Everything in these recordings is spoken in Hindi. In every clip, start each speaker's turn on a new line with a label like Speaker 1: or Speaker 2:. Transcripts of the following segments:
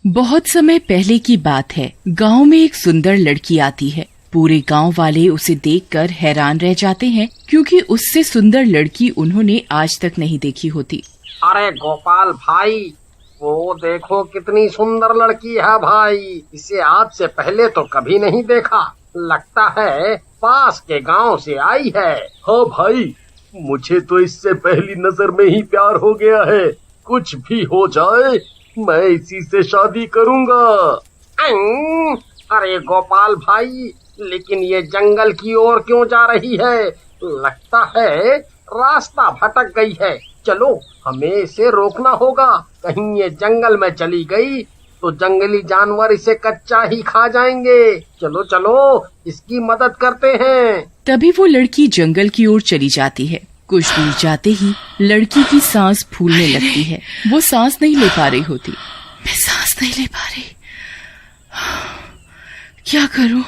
Speaker 1: बहुत समय पहले की बात है। गांव में एक सुंदर लड़की आती है। पूरे गांव वाले उसे देखकर हैरान रह जाते हैं, क्योंकि उससे सुंदर लड़की उन्होंने आज तक नहीं देखी होती।
Speaker 2: अरे गोपाल भाई, वो देखो कितनी सुंदर लड़की है भाई। इसे आज से पहले तो कभी नहीं देखा। लगता है पास के गांव से आई है।
Speaker 3: हाँ भाई, मुझे तो इससे पहली नजर में ही प्यार हो गया है। कुछ भी हो जाए, मैं इसी से शादी करूंगा।
Speaker 2: अरे गोपाल भाई, लेकिन ये जंगल की ओर क्यों जा रही है? लगता है रास्ता भटक गई है। चलो, हमें इसे रोकना होगा। कहीं ये जंगल में चली गई तो जंगली जानवर इसे कच्चा ही खा जाएंगे। चलो चलो, इसकी मदद करते हैं।
Speaker 1: तभी वो लड़की जंगल की ओर चली जाती है। कुछ दूर जाते ही लड़की की सांस फूलने लगती है। वो सांस नहीं ले पा रही होती। मैं सांस नहीं ले पा रही, क्या करूं?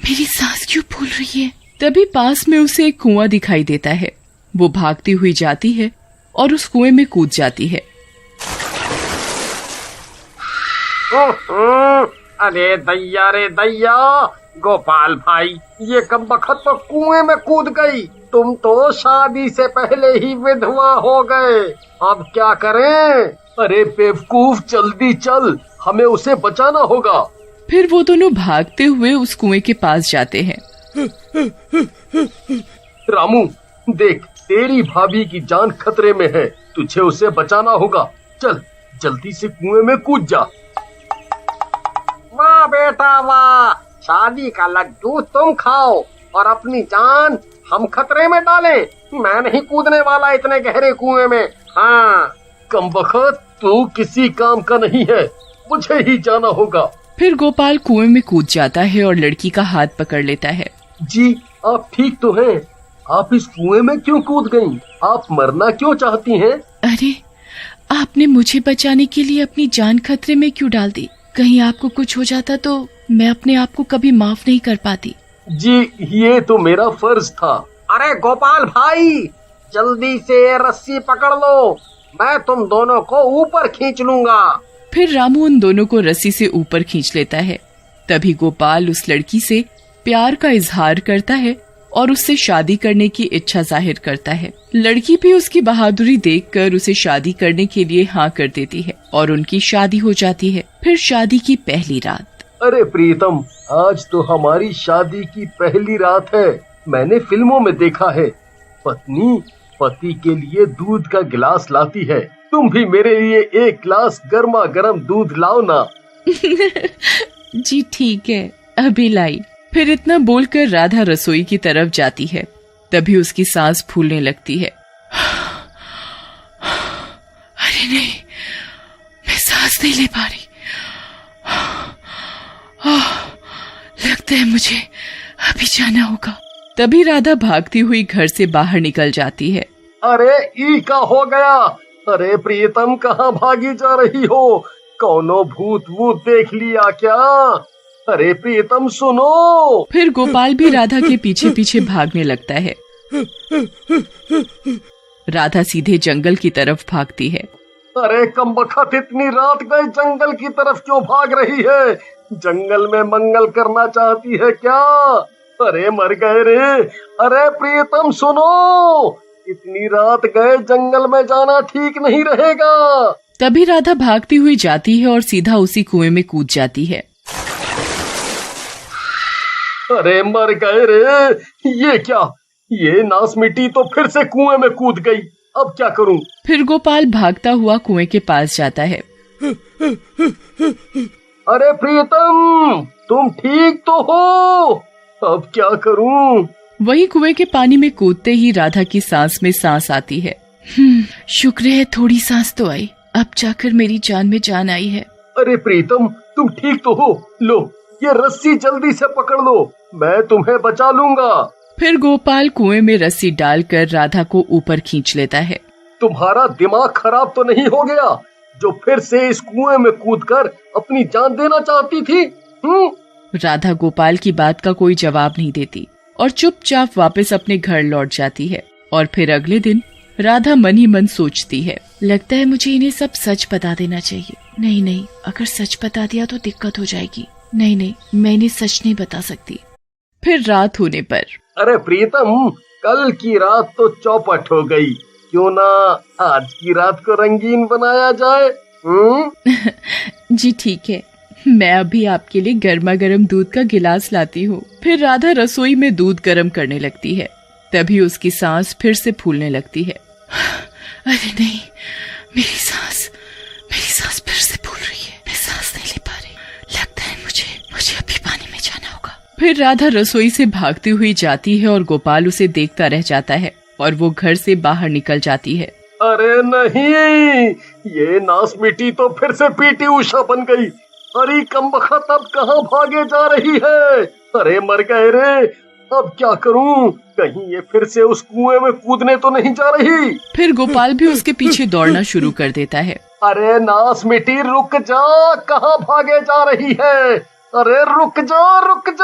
Speaker 1: मेरी सांस क्यों फूल रही है? तभी पास में उसे एक कुआं दिखाई देता है। वो भागती हुई जाती है और उस कुएं में कूद जाती है।
Speaker 2: अरे दैया रे दैया, गोपाल भाई, ये कमबख्त तो कुएं में कूद गई। तुम तो शादी से पहले ही विधवा हो गए। अब क्या करें?
Speaker 3: अरे बेवकूफ, जल्दी चल, हमें उसे बचाना होगा।
Speaker 1: फिर वो दोनों भागते हुए उस कुएं के पास जाते हैं।
Speaker 3: रामू, देख, तेरी भाभी की जान खतरे में है। तुझे उसे बचाना होगा। चल, जल्दी से कुएं में कूद जा।
Speaker 2: वाह बेटा वाह, शादी का लड्डू तुम खाओ और अपनी जान हम खतरे में डालें। मैं नहीं कूदने वाला इतने गहरे कुएं में। हाँ,
Speaker 3: कमबख्त, तू किसी काम का नहीं है, मुझे ही जाना होगा।
Speaker 1: फिर गोपाल कुएं में कूद जाता है और लड़की का हाथ पकड़ लेता है।
Speaker 3: जी, आप ठीक तो हैं? आप इस कुएं में क्यों कूद गईं? आप मरना क्यों चाहती हैं?
Speaker 1: अरे, आपने मुझे बचाने के लिए अपनी जान खतरे में क्यों डाल दी? कहीं आपको कुछ हो जाता तो मैं अपने आप को कभी माफ नहीं कर पाती।
Speaker 3: जी, ये तो मेरा फर्ज था।
Speaker 2: अरे गोपाल भाई, जल्दी से रस्सी पकड़ लो, मैं तुम दोनों को ऊपर खींच लूंगा।
Speaker 1: फिर रामू उन दोनों को रस्सी से ऊपर खींच लेता है। तभी गोपाल उस लड़की से प्यार का इजहार करता है और उससे शादी करने की इच्छा जाहिर करता है। लड़की भी उसकी बहादुरी देखकर उसे शादी करने के लिए हाँ कर देती है और उनकी शादी हो जाती है। फिर शादी की पहली रात।
Speaker 3: अरे प्रीतम, आज तो हमारी शादी की पहली रात है। मैंने फिल्मों में देखा है, पत्नी पति के लिए दूध का गिलास लाती है। तुम भी मेरे लिए एक गिलास गर्मा गर्म दूध लाओ ना।
Speaker 1: जी ठीक है, अभी लाई। फिर इतना बोलकर राधा रसोई की तरफ जाती है। तभी उसकी सांस फूलने लगती है। अरे नहीं, मैं सांस नहीं ले पा रही। लगता है मुझे अभी जाना होगा। तभी राधा भागती हुई घर से बाहर निकल जाती है।
Speaker 3: अरे ई का हो गया? अरे प्रीतम, कहाँ भागी जा रही हो? कौनो भूत वूत देख लिया क्या? अरे प्रीतम सुनो।
Speaker 1: फिर गोपाल भी राधा के पीछे पीछे भागने लगता है। राधा सीधे जंगल की तरफ भागती है।
Speaker 3: अरे कमबख्त, इतनी रात गए जंगल की तरफ क्यों भाग रही है? जंगल में मंगल करना चाहती है क्या? अरे मर गए रे। अरे प्रीतम सुनो, इतनी रात गए जंगल में जाना ठीक नहीं रहेगा।
Speaker 1: तभी राधा भागती हुई जाती है और सीधा उसी कुएं में कूद जाती है।
Speaker 3: अरे मर गए रे। ये क्या? ये नास मिट्टी तो फिर से कुएं में कूद गई। अब क्या करूं?
Speaker 1: फिर गोपाल भागता हुआ कुएं के पास जाता है।
Speaker 3: अरे प्रीतम, तुम ठीक तो हो? अब क्या करूं?
Speaker 1: वही कुएं के पानी में कूदते ही राधा की सांस में सांस आती है। शुक्र है थोड़ी सांस तो आई। अब जाकर मेरी जान में जान आई है।
Speaker 3: अरे प्रीतम, तुम ठीक तो हो? लो, ये रस्सी जल्दी से पकड़ लो, मैं तुम्हें बचा लूंगा।
Speaker 1: फिर गोपाल कुएं में रस्सी डालकर राधा को ऊपर खींच लेता है।
Speaker 3: तुम्हारा दिमाग खराब तो नहीं हो गया, जो फिर से इस कुएं में कूदकर अपनी जान देना चाहती थी?
Speaker 1: राधा गोपाल की बात का कोई जवाब नहीं देती और चुपचाप वापस अपने घर लौट जाती है। और फिर अगले दिन राधा मन ही मन सोचती है, लगता है मुझे इन्हें सब सच बता देना चाहिए। नहीं नहीं, अगर सच बता दिया तो दिक्कत हो जाएगी। नहीं नहीं, मैं इन्हें सच नहीं बता सकती। फिर रात होने पर,
Speaker 3: अरे प्रीतम, कल की रात तो चौपट हो गई, क्यों ना आज की रात को रंगीन बनाया जाए?
Speaker 1: जी ठीक है, मैं अभी आपके लिए गर्मा गर्म दूध का गिलास लाती हूँ। फिर राधा रसोई में दूध गर्म करने लगती है। तभी उसकी सांस फिर से फूलने लगती है। अरे नहीं, मेरी सांस फिर से फूल रही है। मैं सांस नहीं ले पा रही। लगता है मुझे अभी पानी में जाना होगा। फिर राधा रसोई से भागती हुई जाती है और गोपाल उसे देखता रह जाता है और वो घर से बाहर निकल जाती है।
Speaker 3: अरे नहीं, ये नास मिट्टी तो फिर से पीटी उषा बन गई। अरे कमबख्त, अब कहाँ भागे जा रही है? अरे मर गए रे, अब क्या करूं? कहीं ये फिर से उस कुएं में कूदने तो नहीं जा रही?
Speaker 1: फिर गोपाल भी उसके पीछे दौड़ना शुरू कर देता है।
Speaker 3: अरे नास मिट्टी, रुक जा, कहाँ भागे जा रही है? अरे रुक जा।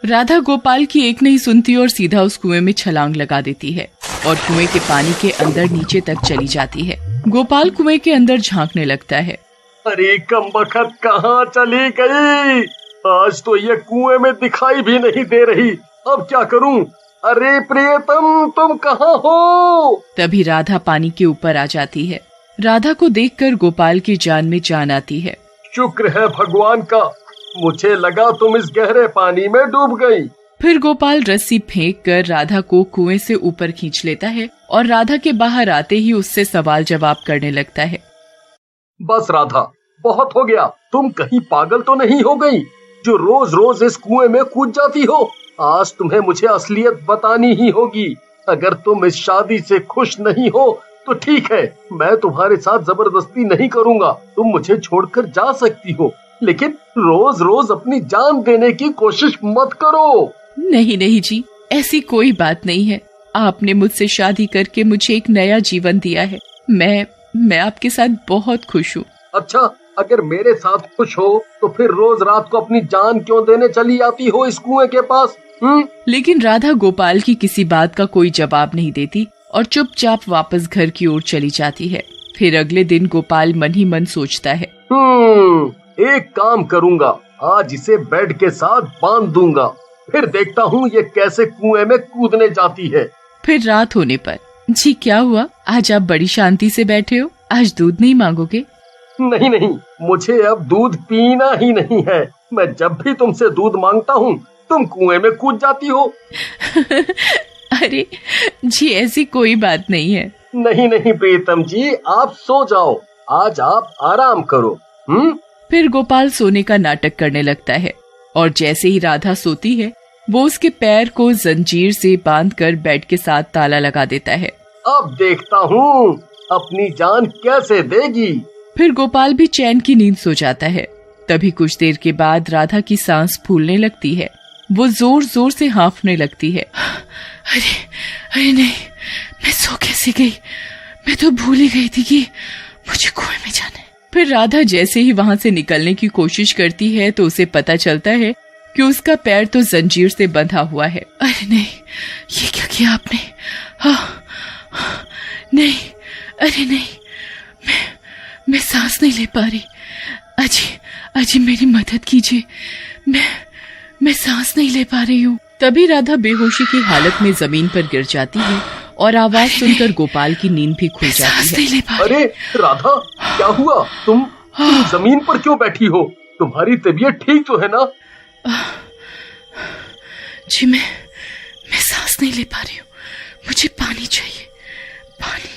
Speaker 1: राधा गोपाल की एक नहीं सुनती और सीधा उस कुएं में छलांग लगा देती है और कुएं के पानी के अंदर नीचे तक चली जाती है। गोपाल कुएं के अंदर झांकने लगता है।
Speaker 3: अरे कमबख्त, कहाँ चली गई? आज तो ये कुएं में दिखाई भी नहीं दे रही। अब क्या करूं? अरे प्रियतम, तुम कहाँ हो?
Speaker 1: तभी राधा पानी के ऊपर आ जाती है। राधा को देखकर गोपाल की जान में जान आती है।
Speaker 3: शुक्र है भगवान का, मुझे लगा तुम इस गहरे पानी में डूब गई।
Speaker 1: फिर गोपाल रस्सी फेंक कर राधा को कुएं से ऊपर खींच लेता है और राधा के बाहर आते ही उससे सवाल जवाब करने लगता है।
Speaker 3: बस राधा, बहुत हो गया। तुम कहीं पागल तो नहीं हो गई जो रोज रोज इस कुएं में कूद जाती हो? आज तुम्हें मुझे असलियत बतानी ही होगी। अगर तुम इस शादी से खुश नहीं हो तो ठीक है, मैं तुम्हारे साथ जबरदस्ती नहीं करूंगा। तुम मुझे छोड़कर जा सकती हो, लेकिन रोज रोज अपनी जान देने की कोशिश मत करो।
Speaker 1: नहीं नहीं जी, ऐसी कोई बात नहीं है। आपने मुझसे शादी करके मुझे एक नया जीवन दिया है। मैं आपके साथ बहुत खुश हूँ।
Speaker 3: अच्छा, अगर मेरे साथ खुश हो तो फिर रोज रात को अपनी जान क्यों देने चली आती हो इस कुएं के पास?
Speaker 1: लेकिन राधा गोपाल की किसी बात का कोई जवाब नहीं देती और चुपचाप वापस घर की ओर चली जाती है। फिर अगले दिन गोपाल मन ही मन सोचता है,
Speaker 3: एक काम करूंगा, आज इसे बेड के साथ बांध दूंगा, फिर देखता हूँ ये कैसे कुएं में कूदने जाती है।
Speaker 1: फिर रात होने पर, जी क्या हुआ? आज आप बड़ी शांति से बैठे हो। आज दूध नहीं मांगोगे?
Speaker 3: नहीं, मुझे अब दूध पीना ही नहीं है। मैं जब भी तुमसे दूध मांगता हूँ तुम कुएं में कूद जाती हो।
Speaker 1: अरे जी, ऐसी कोई बात नहीं है।
Speaker 3: नहीं प्रीतम जी, आप सो जाओ, आज आप आराम करो।
Speaker 1: फिर गोपाल सोने का नाटक करने लगता है और जैसे ही राधा सोती है वो उसके पैर को जंजीर से बांधकर बेड के साथ ताला लगा देता है।
Speaker 3: अब देखता हूँ अपनी जान कैसे देगी।
Speaker 1: फिर गोपाल भी चैन की नींद सो जाता है। तभी कुछ देर के बाद राधा की सांस फूलने लगती है। वो जोर जोर से हाँफने लगती है। अरे नहीं, मैं सो कैसे गई? मैं तो भूल ही गई थी कि मुझे कुएं में जाना है। फिर राधा जैसे ही वहाँ से निकलने की कोशिश करती है तो उसे पता चलता है कि उसका पैर तो जंजीर से बंधा हुआ है। अरे नहीं, ये क्या किया आपने? नहीं, अरे नहीं, मैं सांस नहीं ले पा रही। अजी मेरी मदद कीजिए, मैं सांस नहीं ले पा रही हूँ। तभी राधा बेहोशी की हालत में जमीन पर गिर जाती है और आवाज सुनकर गोपाल की नींद भी खुल जाती है।
Speaker 3: अरे राधा, क्या हुआ? तुम जमीन पर क्यों बैठी हो? तुम्हारी तबीयत ठीक तो है ना?
Speaker 1: जी मैं सांस नहीं ले पा रही हूँ। मुझे पानी चाहिए, पानी,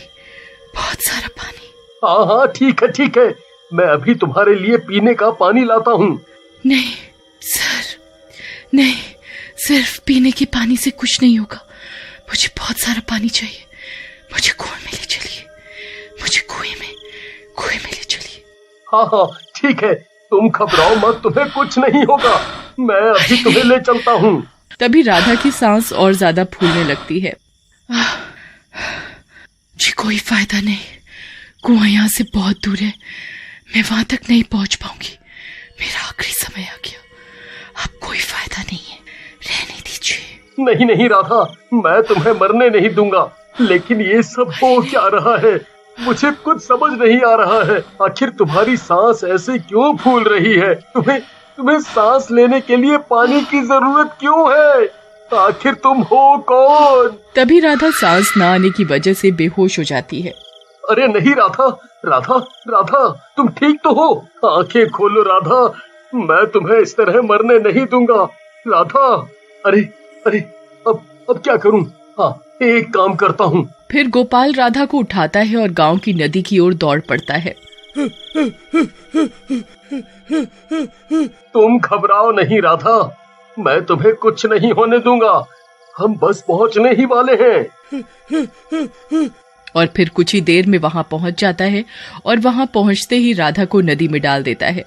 Speaker 1: बहुत सारा पानी।
Speaker 3: हाँ ठीक है, मैं अभी तुम्हारे लिए पीने का पानी लाता हूँ।
Speaker 1: नहीं सर, नहीं, सिर्फ पीने के पानी से कुछ नहीं होगा। मुझे बहुत सारा पानी चाहिए। मुझे कुएं में ले चलिए, मुझे कुएं में ले चलिए।
Speaker 3: हाँ ठीक है, तुम घबराओ मत, तुम्हें कुछ नहीं होगा। मैं अभी तुम्हें ले चलता हूँ।
Speaker 1: तभी राधा की सांस और ज्यादा फूलने लगती है। जी कोई फायदा नहीं, कुआं यहाँ से बहुत दूर है, मैं वहां तक नहीं पहुंच पाऊंगी। मेरा आखिरी समय आ गया, अब कोई फायदा नहीं है, रहने दीजिए।
Speaker 3: नहीं राधा, मैं तुम्हें मरने नहीं दूंगा। लेकिन ये सब हो क्या रहा है? मुझे कुछ समझ नहीं आ रहा है। आखिर तुम्हारी सांस ऐसे क्यों फूल रही है? तुम्हें सांस लेने के लिए पानी की जरूरत क्यों है? आखिर तुम हो कौन?
Speaker 1: तभी राधा सांस न आने की वजह से बेहोश हो जाती है।
Speaker 3: अरे नहीं राधा, राधा, राधा, तुम ठीक तो हो? आंखें खोलो राधा, मैं तुम्हें इस तरह मरने नहीं दूंगा। राधा, अरे अरे, अब क्या करूं? हाँ, एक काम करता हूँ।
Speaker 1: फिर गोपाल राधा को उठाता है और गांव की नदी की ओर दौड़ पड़ता है।
Speaker 3: तुम घबराओ नहीं राधा, मैं तुम्हें कुछ नहीं होने दूंगा। हम बस पहुंचने ही वाले हैं।
Speaker 1: और फिर कुछ ही देर में वहां पहुंच जाता है और वहां पहुंचते ही राधा को नदी में डाल देता है।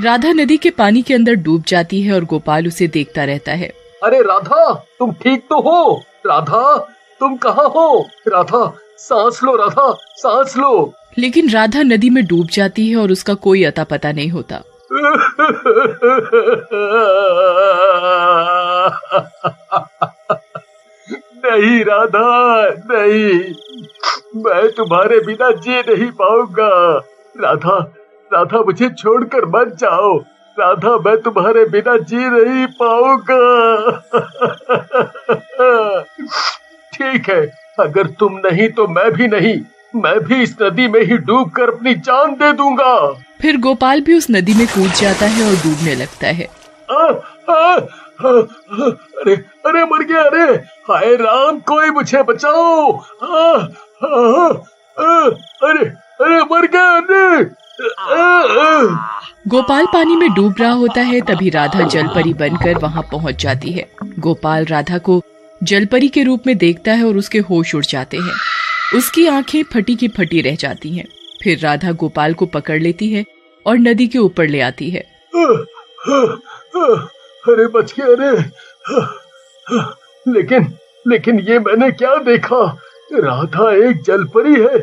Speaker 1: राधा नदी के पानी के अंदर डूब जाती है और गोपाल उसे देखता रहता है।
Speaker 3: अरे राधा, तुम ठीक तो हो? राधा, तुम कहाँ हो? राधा, सांस लो राधा, सांस लो।
Speaker 1: लेकिन राधा नदी में डूब जाती है और उसका कोई अता पता नहीं होता।
Speaker 3: नहीं राधा, नहीं, मैं तुम्हारे बिना जी नहीं पाऊंगा। राधा, राधा, मुझे छोड़कर मत जाओ। राधा, मैं तुम्हारे बिना जी नहीं पाऊंगा। ठीक है, अगर तुम नहीं तो मैं भी नहीं। मैं भी इस नदी में ही डूबकर अपनी जान दे दूंगा।
Speaker 1: फिर गोपाल भी उस नदी में कूद जाता है और डूबने लगता है।
Speaker 3: अरे अरे, मर गया। अरे हाय राम, कोई मुझे बचाओ। अरे अरे, मर गया।
Speaker 1: गोपाल पानी में डूब रहा होता है। तभी राधा जलपरी बनकर वहां पहुंच जाती है। गोपाल राधा को जलपरी के रूप में देखता है और उसके होश उड़ जाते हैं। उसकी आंखें फटी की फटी रह जाती हैं। फिर राधा गोपाल को पकड़ लेती है और नदी के ऊपर ले आती है।
Speaker 3: अरे बच गया रे। लेकिन ये मैंने क्या देखा? राधा एक जलपरी है।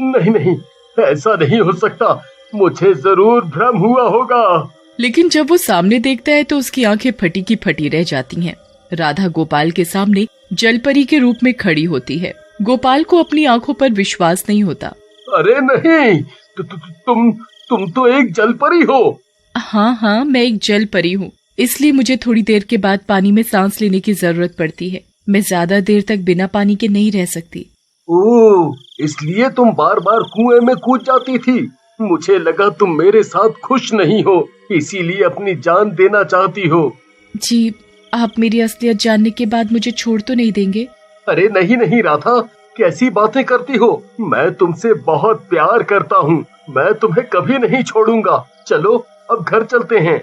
Speaker 3: नहीं नहीं, ऐसा नहीं हो सकता। मुझे जरूर भ्रम हुआ होगा।
Speaker 1: लेकिन जब वो सामने देखता है तो उसकी आंखें फटी की फटी रह जाती हैं। राधा गोपाल के सामने जलपरी के रूप में खड़ी होती है। गोपाल को अपनी आंखों पर विश्वास नहीं होता।
Speaker 3: अरे नहीं, तुम तो एक जलपरी हो।
Speaker 1: हाँ, मैं एक जलपरी हूँ। इसलिए मुझे थोड़ी देर के बाद पानी में सांस लेने की जरूरत पड़ती है। मैं ज्यादा देर तक बिना पानी के नहीं रह सकती।
Speaker 3: ओह, इसलिए तुम बार बार कुएं में कूद जाती थी। मुझे लगा तुम मेरे साथ खुश नहीं हो, इसीलिए अपनी जान देना चाहती हो।
Speaker 1: जी, आप मेरी असलियत जानने के बाद मुझे छोड़ तो नहीं देंगे?
Speaker 3: अरे नहीं नहीं राधा, कैसी बातें करती हो? मैं तुमसे बहुत प्यार करता हूँ। मैं तुम्हें कभी नहीं छोड़ूंगा। चलो अब घर चलते हैं।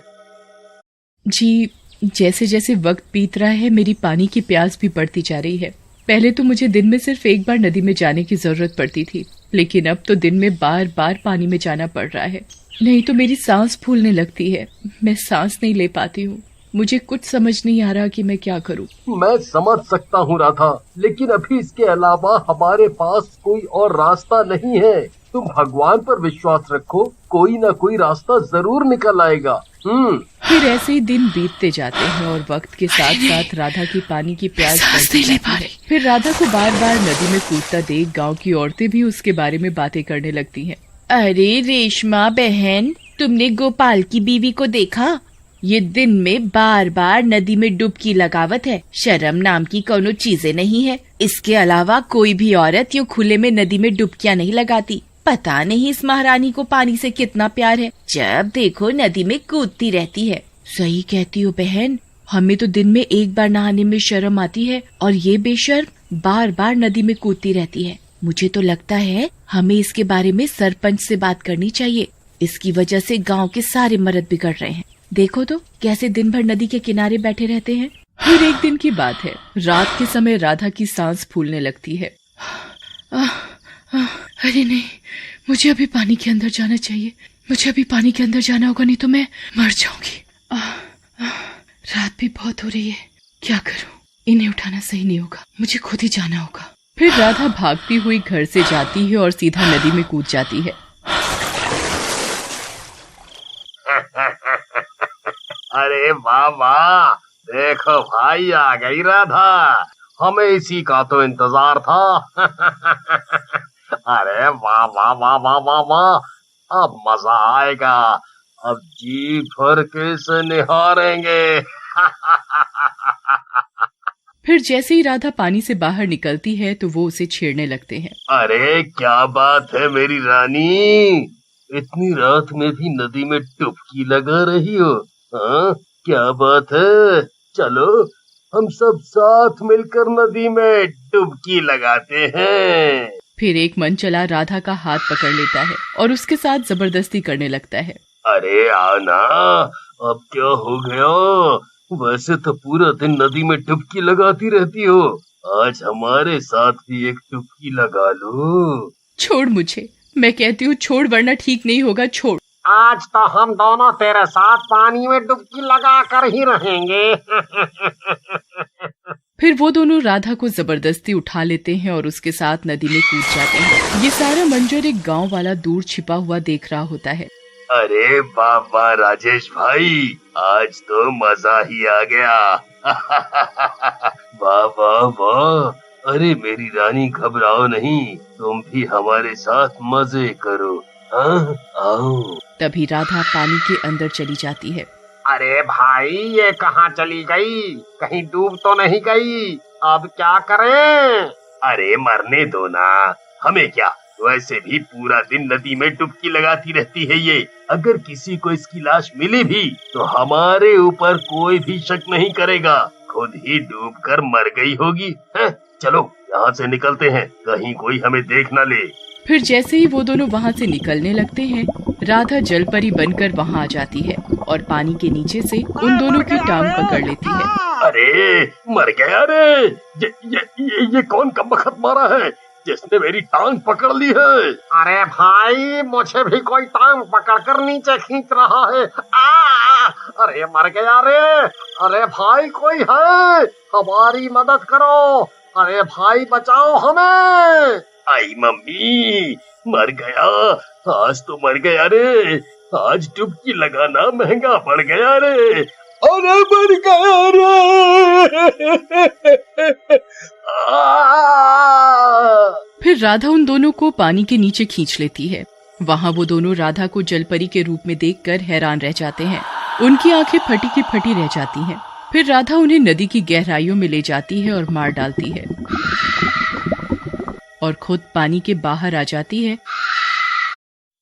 Speaker 1: जी, जैसे जैसे वक्त बीत रहा है मेरी पानी की प्यास भी बढ़ती जा रही है। पहले तो मुझे दिन में सिर्फ एक बार नदी में जाने की जरूरत पड़ती थी, लेकिन अब तो दिन में बार बार पानी में जाना पड़ रहा है। नहीं तो मेरी सांस फूलने लगती है। मैं सांस नहीं ले पाती हूँ। मुझे कुछ समझ नहीं आ रहा कि मैं क्या करूं।
Speaker 3: मैं समझ सकता हूँ राधा, लेकिन अभी इसके अलावा हमारे पास कोई और रास्ता नहीं है। तुम भगवान पर विश्वास रखो, कोई ना कोई रास्ता जरूर निकल आएगा।
Speaker 1: फिर ऐसे ही दिन बीतते जाते हैं और वक्त के साथ साथ राधा की पानी की प्यास बढ़ती जाती है। फिर राधा को बार बार नदी में कूदता देख गांव की औरतें भी उसके बारे में बातें करने लगती हैं। अरे रेशमा बहन, तुमने गोपाल की बीवी को देखा? ये दिन में बार बार नदी में डुबकी लगावत है। शर्म नाम की कोनो चीजें नहीं है। इसके अलावा कोई भी औरत यूँ खुले में नदी में डुबकियां नहीं लगाती। पता नहीं इस महारानी को पानी से कितना प्यार है, जब देखो नदी में कूदती रहती है। सही कहती हो बहन, हमें तो दिन में एक बार नहाने में शर्म आती है और ये बेशर्म बार बार नदी में कूदती रहती है। मुझे तो लगता है हमें इसके बारे में सरपंच से बात करनी चाहिए। इसकी वजह से गांव के सारे मर्द बिगड़ रहे हैं। देखो तो कैसे दिन भर नदी के किनारे बैठे रहते हैं। फिर एक दिन की बात है, रात के समय राधा की सांस फूलने लगती है। अरे नहीं, मुझे अभी पानी के अंदर जाना चाहिए। मुझे अभी पानी के अंदर जाना होगा, नहीं तो मैं मर जाऊंगी। रात भी बहुत हो रही है, क्या करूं? इन्हें उठाना सही नहीं होगा, मुझे खुद ही जाना होगा। फिर राधा भागती हुई घर से जाती है और सीधा नदी में कूद जाती है।
Speaker 2: अरे वाह वाह, देखो भाई, आ गई राधा। हमें इसी का तो इंतजार था। अरे वाह वाह वाह वाह वाह वाह, अब मजा आएगा, अब जी भर के से निहारेंगे।
Speaker 1: फिर जैसे ही राधा पानी से बाहर निकलती है तो वो उसे छेड़ने लगते हैं।
Speaker 3: अरे क्या बात है मेरी रानी, इतनी रात में भी नदी में डुबकी लगा रही हो? हाँ, क्या बात है? चलो हम सब साथ मिलकर नदी में डुबकी लगाते हैं।
Speaker 1: फिर एक मनचला राधा का हाथ पकड़ लेता है और उसके साथ जबरदस्ती करने लगता है।
Speaker 3: अरे आना, अब क्या हो गया? वैसे तो पूरा दिन नदी में डुबकी लगाती रहती हो, आज हमारे साथ भी एक डुबकी लगा लो।
Speaker 1: छोड़ मुझे, मैं कहती हूँ छोड़, वरना ठीक नहीं होगा, छोड़।
Speaker 2: आज तो हम दोनों तेरे साथ पानी में डुबकी लगा कर ही रहेंगे।
Speaker 1: फिर वो दोनों राधा को जबरदस्ती उठा लेते हैं और उसके साथ नदी में कूद जाते हैं। ये सारा मंजर एक गांव वाला दूर छिपा हुआ देख रहा होता है।
Speaker 3: अरे वाह राजेश भाई, आज तो मजा ही आ गया। वाह वाह वाह, अरे मेरी रानी घबराओ नहीं, तुम भी हमारे साथ मजे करो। हाँ आओ।
Speaker 1: तभी राधा पानी के अंदर चली जाती है।
Speaker 2: अरे भाई, ये कहाँ चली गई? कहीं डूब तो नहीं गई? अब क्या करें?
Speaker 3: अरे मरने दो ना, हमें क्या, वैसे भी पूरा दिन नदी में डुबकी लगाती रहती है ये। अगर किसी को इसकी लाश मिली भी तो हमारे ऊपर कोई भी शक नहीं करेगा, खुद ही डूबकर मर गई होगी। है? चलो यहाँ से निकलते हैं, कहीं कोई हमें देख न ले।
Speaker 1: फिर जैसे ही वो दोनों वहाँ से निकलने लगते हैं, राधा जलपरी बनकर वहाँ आ जाती है और पानी के नीचे से उन दोनों की टांग पकड़ लेती है।
Speaker 3: अरे मर गया रे, ये कौन कमबख्त मारा है जिसने मेरी टांग पकड़ ली है?
Speaker 2: अरे भाई, मुझे भी कोई टांग पकड़कर नीचे खींच रहा है। अरे मर गया रे। अरे भाई, कोई है, हमारी मदद करो। अरे भाई, बचाओ हमें।
Speaker 3: आई मम्मी, मर गया, आज तो मर गया रे, आज डुबकी लगाना महंगा पड़ गया रे। अरे मर गया रे।
Speaker 1: फिर राधा उन दोनों को पानी के नीचे खींच लेती है। वहाँ वो दोनों राधा को जलपरी के रूप में देखकर हैरान रह जाते हैं। उनकी आंखें फटी की फटी रह जाती हैं। फिर राधा उन्हें नदी की गहराइयों में ले जाती है और मार डालती है और खुद पानी के बाहर आ जाती है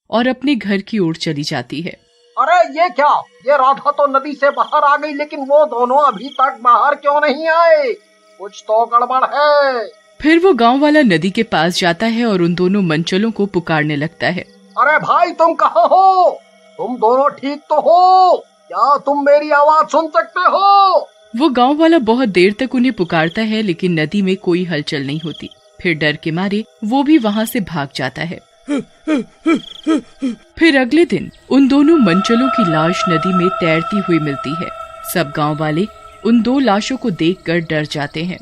Speaker 1: और अपने घर की ओर चली जाती है।
Speaker 2: अरे ये क्या? ये राधा तो नदी से बाहर आ गई, लेकिन वो दोनों अभी तक बाहर क्यों नहीं आए? कुछ तो गड़बड़ है।
Speaker 1: फिर वो गांव वाला नदी के पास जाता है और उन दोनों मंचलों को पुकारने लगता है।
Speaker 2: अरे भाई, तुम कहाँ हो? तुम दोनों ठीक तो हो? क्या तुम मेरी आवाज सुन सकते हो?
Speaker 1: वो गांव वाला बहुत देर तक उन्हें पुकारता है, लेकिन नदी में कोई हलचल नहीं होती। फिर डर के मारे वो भी वहाँ से भाग जाता है। फिर अगले दिन उन दोनों मंचलों की लाश नदी में तैरती हुई मिलती है। सब गांव वाले उन दो लाशों को देखकर डर जाते हैं।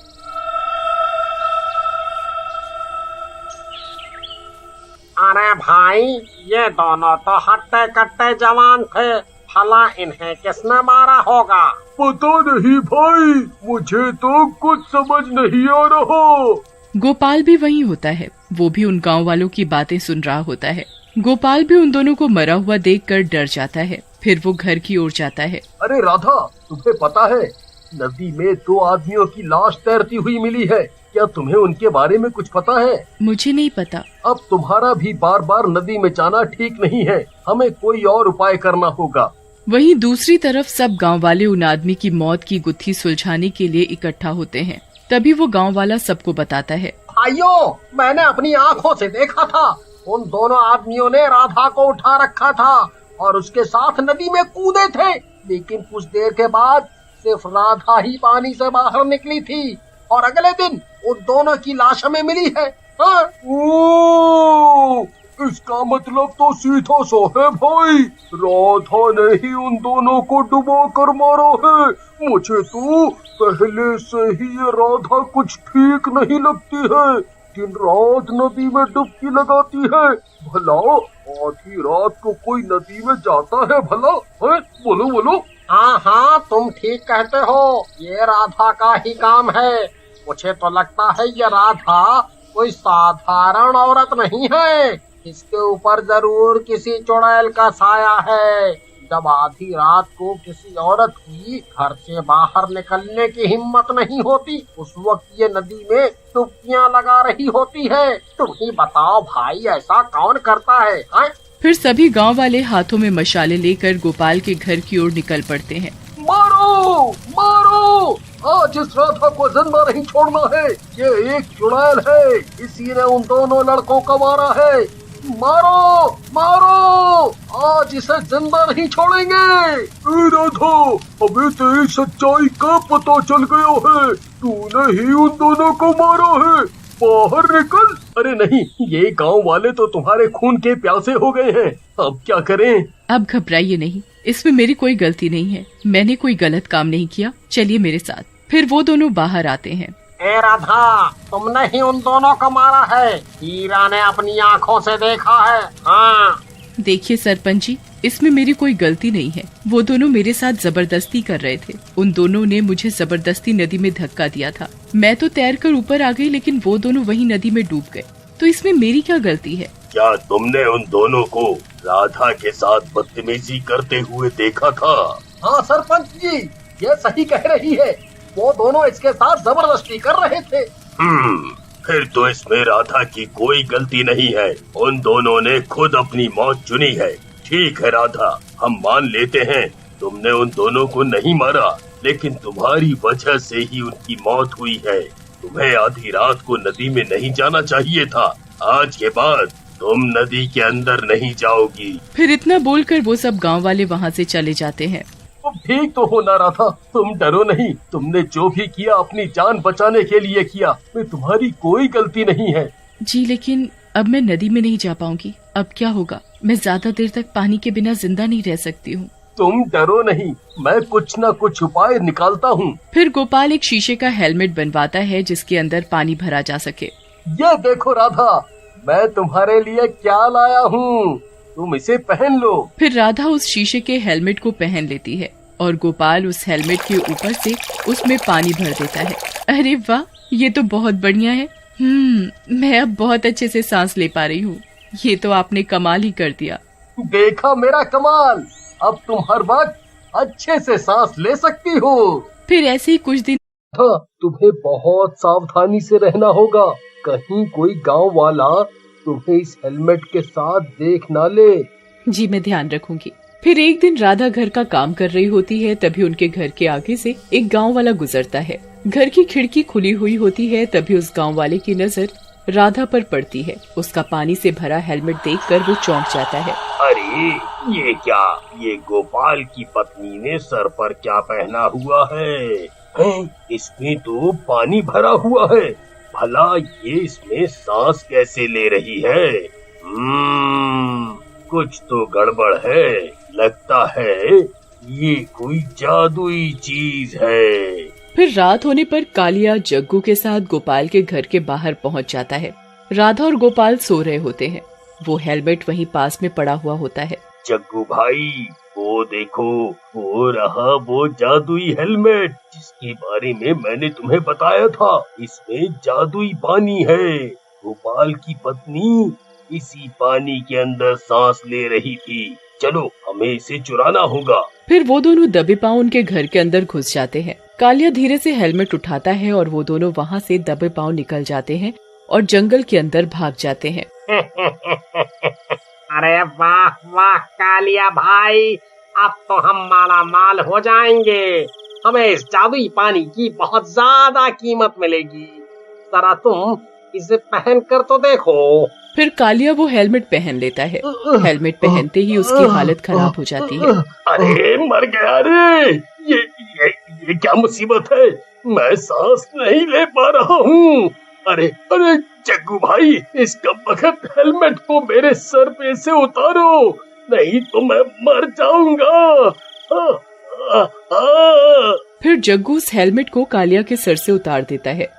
Speaker 2: अरे भाई, ये दोनों तो हट्टे कट्टे जवान थे, भला इन्हें किसने मारा होगा?
Speaker 3: पता नहीं भाई, मुझे तो कुछ समझ नहीं आ रहा।
Speaker 1: गोपाल भी वहीं होता है। वो भी उन गांव वालों की बातें सुन रहा होता है। गोपाल भी उन दोनों को मरा हुआ देखकर डर जाता है। फिर वो घर की ओर जाता है।
Speaker 3: अरे राधा, तुम्हें पता है नदी में दो आदमियों की लाश तैरती हुई मिली है, क्या तुम्हें उनके बारे में कुछ पता है?
Speaker 1: मुझे नहीं पता।
Speaker 3: अब तुम्हारा भी बार बार नदी में जाना ठीक नहीं है, हमें कोई और उपाय करना होगा।
Speaker 1: वहीं दूसरी तरफ सब गांव वाले उन आदमी की मौत की गुत्थी सुलझाने के लिए इकट्ठा होते हैं। तभी वो गांव वाला सबको बताता है।
Speaker 2: भाइयों, मैंने अपनी आंखों से देखा था, उन दोनों आदमियों ने राधा को उठा रखा था और उसके साथ नदी में कूदे थे, लेकिन कुछ देर के बाद सिर्फ राधा ही पानी से बाहर निकली थी और अगले दिन उन दोनों की लाश हमें मिली है। हाँ?
Speaker 3: इसका मतलब तो सीधा सा है भाई, राधा ने ही उन दोनों को डुबा कर मारा है। मुझे तो पहले से ही ये राधा कुछ ठीक नहीं लगती है, दिन रात नदी में डुबकी लगाती है। भला आधी रात को कोई नदी में जाता है भला? है? बोलो बोलो।
Speaker 2: हाँ हाँ, तुम ठीक कहते हो, ये राधा का ही काम है। मुझे तो लगता है ये राधा कोई साधारण औरत नहीं है। इसके ऊपर जरूर किसी चुड़ैल का साया है। जब आधी रात को किसी औरत की घर से बाहर निकलने की हिम्मत नहीं होती, उस वक्त ये नदी में डुबकियां लगा रही होती है। तुम ही बताओ भाई, ऐसा कौन करता है, हाँ?
Speaker 1: फिर सभी गांव वाले हाथों में मशाले लेकर गोपाल के घर की ओर निकल पड़ते हैं।
Speaker 3: मारो मारो, आज इस राधा को जिंदा नहीं छोड़ना है। ये एक चुड़ैल है, इसी ने उन दोनों लड़कों को मारा है। मारो मारो, आज इसे जिंदा नहीं छोड़ेंगे। राधा, अबे तेरी सच्चाई का पता चल गया है। तूने ही उन दोनों को मारा है। बाहर निकल। अरे नहीं, ये गांव वाले तो तुम्हारे खून के प्यासे हो गए हैं। अब क्या करें?
Speaker 1: अब घबराइए नहीं, इसमें मेरी कोई गलती नहीं है। मैंने कोई गलत काम नहीं किया, चलिए मेरे साथ। फिर वो दोनों बाहर आते हैं।
Speaker 2: ए राधा, तुमने ही उन दोनों को मारा है। हीरा ने अपनी आँखों से देखा है। हाँ।
Speaker 1: देखिए सरपंच जी, इसमें मेरी कोई गलती नहीं है। वो दोनों मेरे साथ जबरदस्ती कर रहे थे। उन दोनों ने मुझे जबरदस्ती नदी में धक्का दिया था। मैं तो तैरकर ऊपर आ गई, लेकिन वो दोनों वही नदी में डूब गए। तो इसमें मेरी क्या गलती है?
Speaker 3: क्या तुमने उन दोनों को राधा के साथ बदतमीजी करते हुए देखा था?
Speaker 2: हाँ सरपंच जी, ये सही कह रही है। वो दोनों इसके साथ जबरदस्ती कर रहे थे।
Speaker 3: फिर तो इसमें राधा की कोई गलती नहीं है। उन दोनों ने खुद अपनी मौत चुनी है। ठीक है राधा, हम मान लेते हैं तुमने उन दोनों को नहीं मारा, लेकिन तुम्हारी वजह से ही उनकी मौत हुई है। तुम्हें आधी रात को नदी में नहीं जाना चाहिए था। आज के बाद तुम नदी के अंदर नहीं जाओगी।
Speaker 1: फिर इतना बोलकर वो सब गांव वाले वहाँ से चले जाते हैं।
Speaker 3: ठीक तो हो ना राधा, तुम डरो नहीं। तुमने जो भी किया अपनी जान बचाने के लिए किया। में तुम्हारी कोई गलती नहीं है।
Speaker 1: जी, लेकिन अब मैं नदी में नहीं जा पाऊंगी। अब क्या होगा? मैं ज्यादा देर तक पानी के बिना जिंदा नहीं रह सकती हूँ।
Speaker 3: तुम डरो नहीं, मैं कुछ न कुछ उपाय निकालता हूँ।
Speaker 1: फिर गोपाल एक शीशे का हेलमेट बनवाता है जिसके अंदर पानी भरा जा सके।
Speaker 3: ये देखो राधा, मैं तुम्हारे लिए क्या लाया हूँ, तुम इसे पहन लो।
Speaker 1: फिर राधा उस शीशे के हेलमेट को पहन लेती है और गोपाल उस हेलमेट के ऊपर से उसमें पानी भर देता है। अरे वाह, ये तो बहुत बढ़िया है। मैं अब बहुत अच्छे से सांस ले पा रही हूँ। ये तो आपने कमाल ही कर दिया।
Speaker 3: देखा मेरा कमाल, अब तुम हर वक्त अच्छे से सांस ले सकती हो।
Speaker 1: फिर ऐसे ही कुछ दिन
Speaker 3: तुम्हें बहुत सावधानी से रहना होगा। कहीं कोई गांव वाला तुम्हें इस हेलमेट के साथ देख ना ले।
Speaker 1: जी, मैं ध्यान रखूंगी। फिर एक दिन राधा घर का काम कर रही होती है, तभी उनके घर के आगे से एक गांव वाला गुजरता है। घर की खिड़की खुली हुई होती है, तभी उस गांव वाले की नजर राधा पर पड़ती है। उसका पानी से भरा हेलमेट देखकर वो चौंक जाता है।
Speaker 3: अरे ये क्या, ये गोपाल की पत्नी ने सर पर क्या पहना हुआ है? इसमें तो पानी भरा हुआ है। भला ये इसमें सांस कैसे ले रही है? कुछ तो गड़बड़ है। लगता है ये कोई जादुई चीज है।
Speaker 1: फिर रात होने पर कालिया जग्गू के साथ गोपाल के घर के बाहर पहुंच जाता है। राधा और गोपाल सो रहे होते हैं। वो हेलमेट वहीं पास में पड़ा हुआ होता है।
Speaker 3: जग्गू भाई, वो देखो, वो रहा वो जादुई हेलमेट जिसके बारे में मैंने तुम्हें बताया था। इसमें जादुई पानी है। गोपाल की पत्नी इसी पानी के अंदर सांस ले रही थी। चलो, हमें इसे चुराना होगा।
Speaker 1: फिर वो दोनों दबे पांव उनके घर के अंदर घुस जाते हैं। कालिया धीरे से हेलमेट उठाता है और वो दोनों वहाँ से दबे पांव निकल जाते हैं और जंगल के अंदर भाग जाते हैं।
Speaker 2: अरे वाह वाह कालिया भाई, अब तो हम माला माल हो जाएंगे। हमें इस जादुई पानी की बहुत ज्यादा कीमत मिलेगी। जरा तुम इसे पहन कर तो देखो।
Speaker 1: फिर कालिया वो हेलमेट पहन लेता है। हेलमेट पहनते ही उसकी हालत खराब हो जाती है।
Speaker 3: अरे मर गया रे! ये क्या मुसीबत है? मैं सांस नहीं ले पा रहा हूँ। अरे अरे जग्गू भाई, इस कमबख्त हेलमेट को मेरे सर पे से उतारो, नहीं तो मैं मर जाऊंगा।
Speaker 1: फिर जग्गू उस हेलमेट को कालिया के सर से उतार देता है।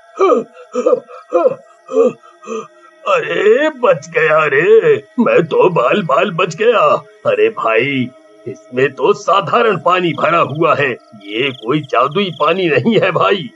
Speaker 3: अरे बच गया रे, मैं तो बाल बाल बच गया। अरे भाई, इसमें तो साधारण पानी भरा हुआ है, ये कोई जादुई पानी नहीं है भाई।